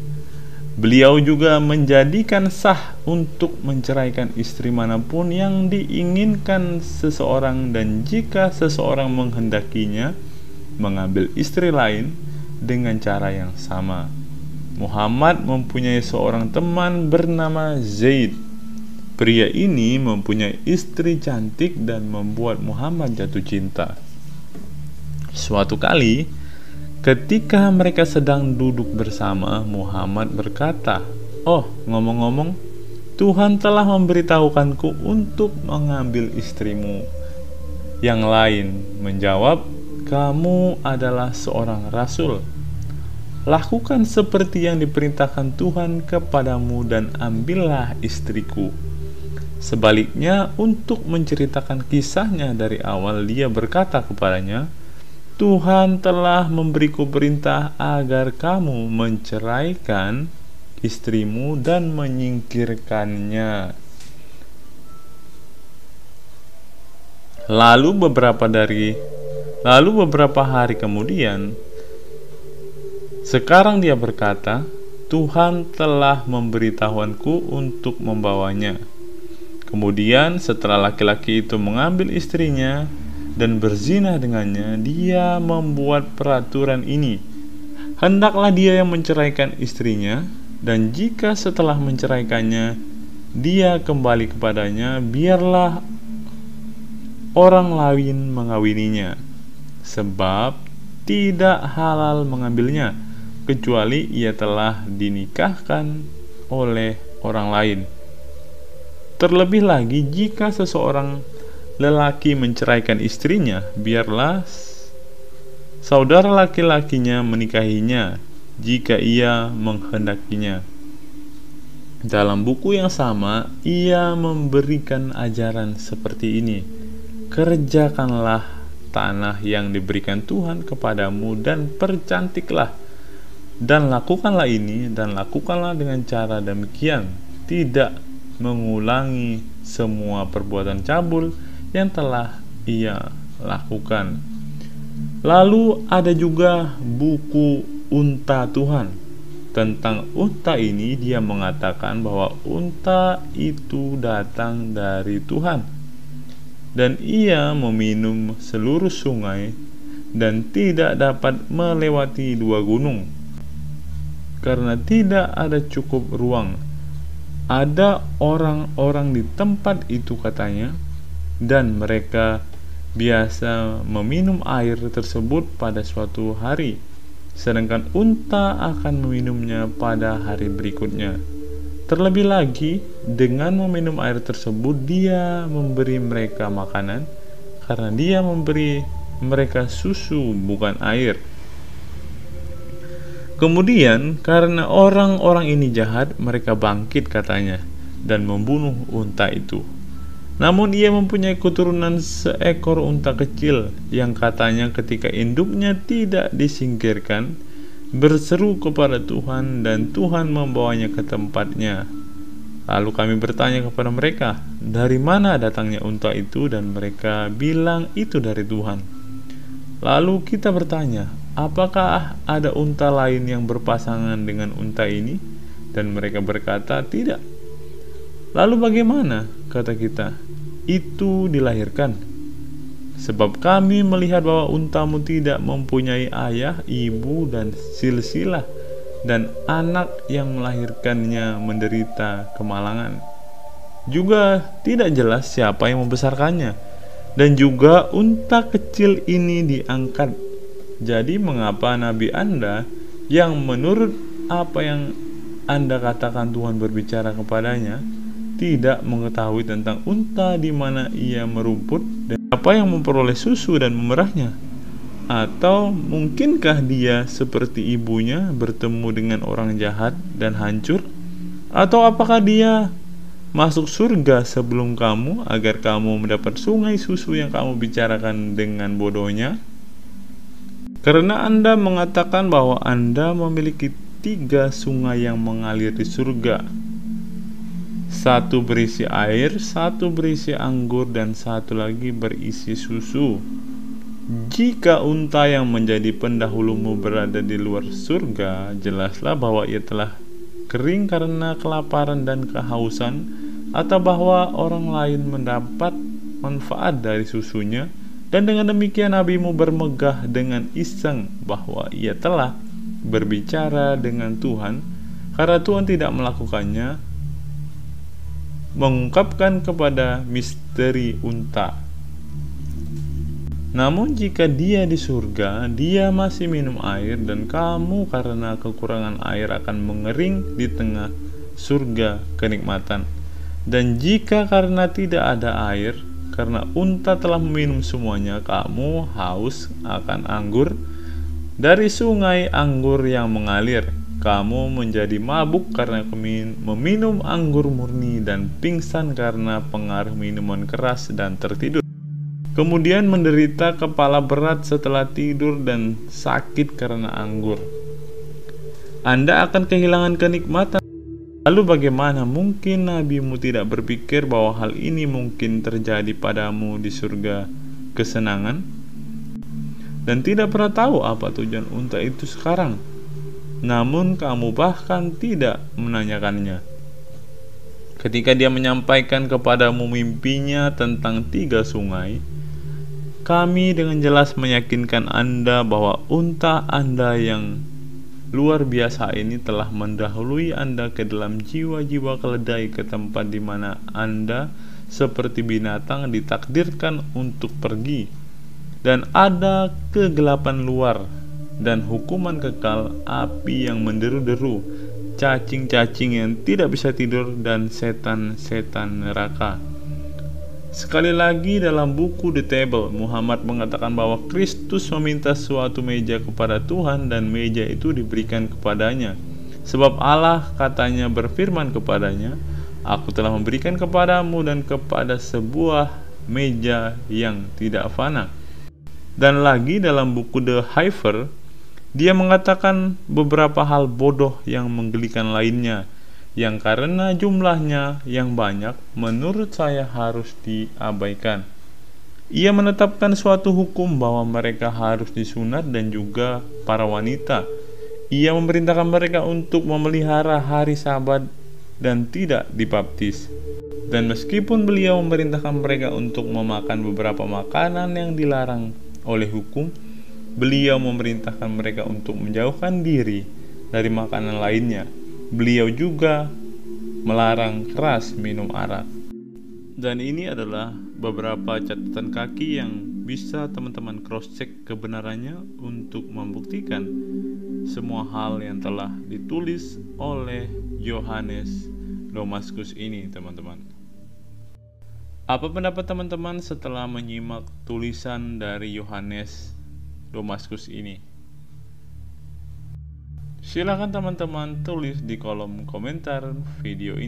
Beliau juga menjadikan sah untuk menceraikan istri manapun yang diinginkan seseorang dan jika seseorang menghendakinya mengambil istri lain dengan cara yang sama. Muhammad mempunyai seorang teman bernama Zaid. Pria ini mempunyai istri cantik dan membuat Muhammad jatuh cinta. Suatu kali, ketika mereka sedang duduk bersama, Muhammad berkata, "Oh, ngomong-ngomong, Tuhan telah memberitahukanku untuk mengambil istrimu." Yang lain menjawab, "Kamu adalah seorang rasul." lakukan seperti yang diperintahkan Tuhan kepadamu dan ambillah istriku." Sebaliknya, untuk menceritakan kisahnya dari awal, dia berkata kepadanya, "Tuhan telah memberiku perintah agar kamu menceraikan istrimu dan menyingkirkannya." Lalu beberapa hari kemudian, sekarang dia berkata, "Tuhan telah memberitahuanku untuk membawanya." Kemudian setelah laki-laki itu mengambil istrinya dan berzina dengannya, dia membuat peraturan ini, "Hendaklah dia yang menceraikan istrinya, dan jika setelah menceraikannya dia kembali kepadanya, biarlah orang lain mengawininya, sebab tidak halal mengambilnya, kecuali ia telah dinikahkan oleh orang lain. Terlebih lagi, jika seseorang lelaki menceraikan istrinya, biarlah saudara laki-lakinya menikahinya jika ia menghendakinya." Dalam buku yang sama, ia memberikan ajaran seperti ini, "Kerjakanlah tanah yang diberikan Tuhan kepadamu dan percantiklah, dan lakukanlah ini dan lakukanlah dengan cara demikian, tidak mengulangi semua perbuatan cabul yang telah ia lakukan." Lalu ada juga buku Unta Tuhan. Tentang unta ini, dia mengatakan bahwa unta itu datang dari Tuhan, dan ia meminum seluruh sungai dan tidak dapat melewati 2 gunung karena tidak ada cukup ruang. Ada orang-orang di tempat itu, katanya, dan mereka biasa meminum air tersebut pada suatu hari, sedangkan unta akan meminumnya pada hari berikutnya. Terlebih lagi, dengan meminum air tersebut dia memberi mereka makanan, karena dia memberi mereka susu bukan air. Kemudian karena orang-orang ini jahat, mereka bangkit, katanya, dan membunuh unta itu. Namun ia mempunyai keturunan seekor unta kecil yang katanya ketika induknya tidak disingkirkan, berseru kepada Tuhan dan Tuhan membawanya ke tempatnya. Lalu kami bertanya kepada mereka, "Dari mana datangnya unta itu?" Dan mereka bilang, "Itu dari Tuhan." Lalu kita bertanya, "Apakah ada unta lain yang berpasangan dengan unta ini?" Dan mereka berkata, "Tidak." "Lalu bagaimana," kata kita, "itu dilahirkan? Sebab kami melihat bahwa untamu tidak mempunyai ayah, ibu, dan silsilah, dan anak yang melahirkannya menderita kemalangan. Juga tidak jelas siapa yang membesarkannya, dan juga unta kecil ini diangkat. Jadi mengapa nabi Anda yang menurut apa yang Anda katakan Tuhan berbicara kepadanya tidak mengetahui tentang unta di mana ia merumput dan apa yang memperoleh susu dan memerahnya? Atau mungkinkah dia seperti ibunya bertemu dengan orang jahat dan hancur? Atau apakah dia masuk surga sebelum kamu agar kamu mendapat sungai susu yang kamu bicarakan dengan bodohnya? Karena Anda mengatakan bahwa Anda memiliki 3 sungai yang mengalir di surga, 1 berisi air, 1 berisi anggur, dan 1 lagi berisi susu. Jika unta yang menjadi pendahulumu berada di luar surga, jelaslah bahwa ia telah kering karena kelaparan dan kehausan, atau bahwa orang lain mendapat manfaat dari susunya, dan dengan demikian nabimu bermegah dengan iseng bahwa ia telah berbicara dengan Tuhan, karena Tuhan tidak melakukannya, mengungkapkan kepada misteri unta. Namun jika dia di surga, dia masih minum air, dan kamu karena kekurangan air akan mengering di tengah surga kenikmatan. Dan jika karena tidak ada air, karena unta telah meminum semuanya, kamu haus akan anggur, dari sungai anggur yang mengalir. Kamu menjadi mabuk karena meminum anggur murni dan pingsan karena pengaruh minuman keras dan tertidur. Kemudian menderita kepala berat setelah tidur dan sakit karena anggur. Anda akan kehilangan kenikmatan. Lalu bagaimana mungkin nabimu tidak berpikir bahwa hal ini mungkin terjadi padamu di surga kesenangan? Dan tidak pernah tahu apa tujuan unta itu sekarang. Namun kamu bahkan tidak menanyakannya. Ketika dia menyampaikan kepadamu mimpinya tentang 3 sungai, kami dengan jelas meyakinkan Anda bahwa unta Anda yang luar biasa ini telah mendahului Anda ke dalam jiwa-jiwa keledai ke tempat di mana Anda seperti binatang ditakdirkan untuk pergi. Dan ada kegelapan luar dan hukuman kekal, api yang menderu-deru, cacing-cacing yang tidak bisa tidur, dan setan-setan neraka. Sekali lagi dalam buku The Table, Muhammad mengatakan bahwa Kristus meminta suatu meja kepada Tuhan dan meja itu diberikan kepadanya. Sebab Allah katanya berfirman kepadanya, Aku telah memberikan kepadamu dan kepada sebuah meja yang tidak fana. Dan lagi dalam buku The Heifer, dia mengatakan beberapa hal bodoh yang menggelikan lainnya, yang karena jumlahnya yang banyak menurut saya harus diabaikan. Ia menetapkan suatu hukum bahwa mereka harus disunat dan juga para wanita. Ia memerintahkan mereka untuk memelihara hari Sabat dan tidak dibaptis. Dan meskipun beliau memerintahkan mereka untuk memakan beberapa makanan yang dilarang oleh hukum, beliau memerintahkan mereka untuk menjauhkan diri dari makanan lainnya. Beliau juga melarang keras minum arak. Dan ini adalah beberapa catatan kaki yang bisa teman-teman cross-check kebenarannya untuk membuktikan semua hal yang telah ditulis oleh Yohanes Damaskus ini, teman-teman. Apa pendapat teman-teman setelah menyimak tulisan dari Yohanes Damaskus ini? Silakan teman-teman tulis di kolom komentar video ini.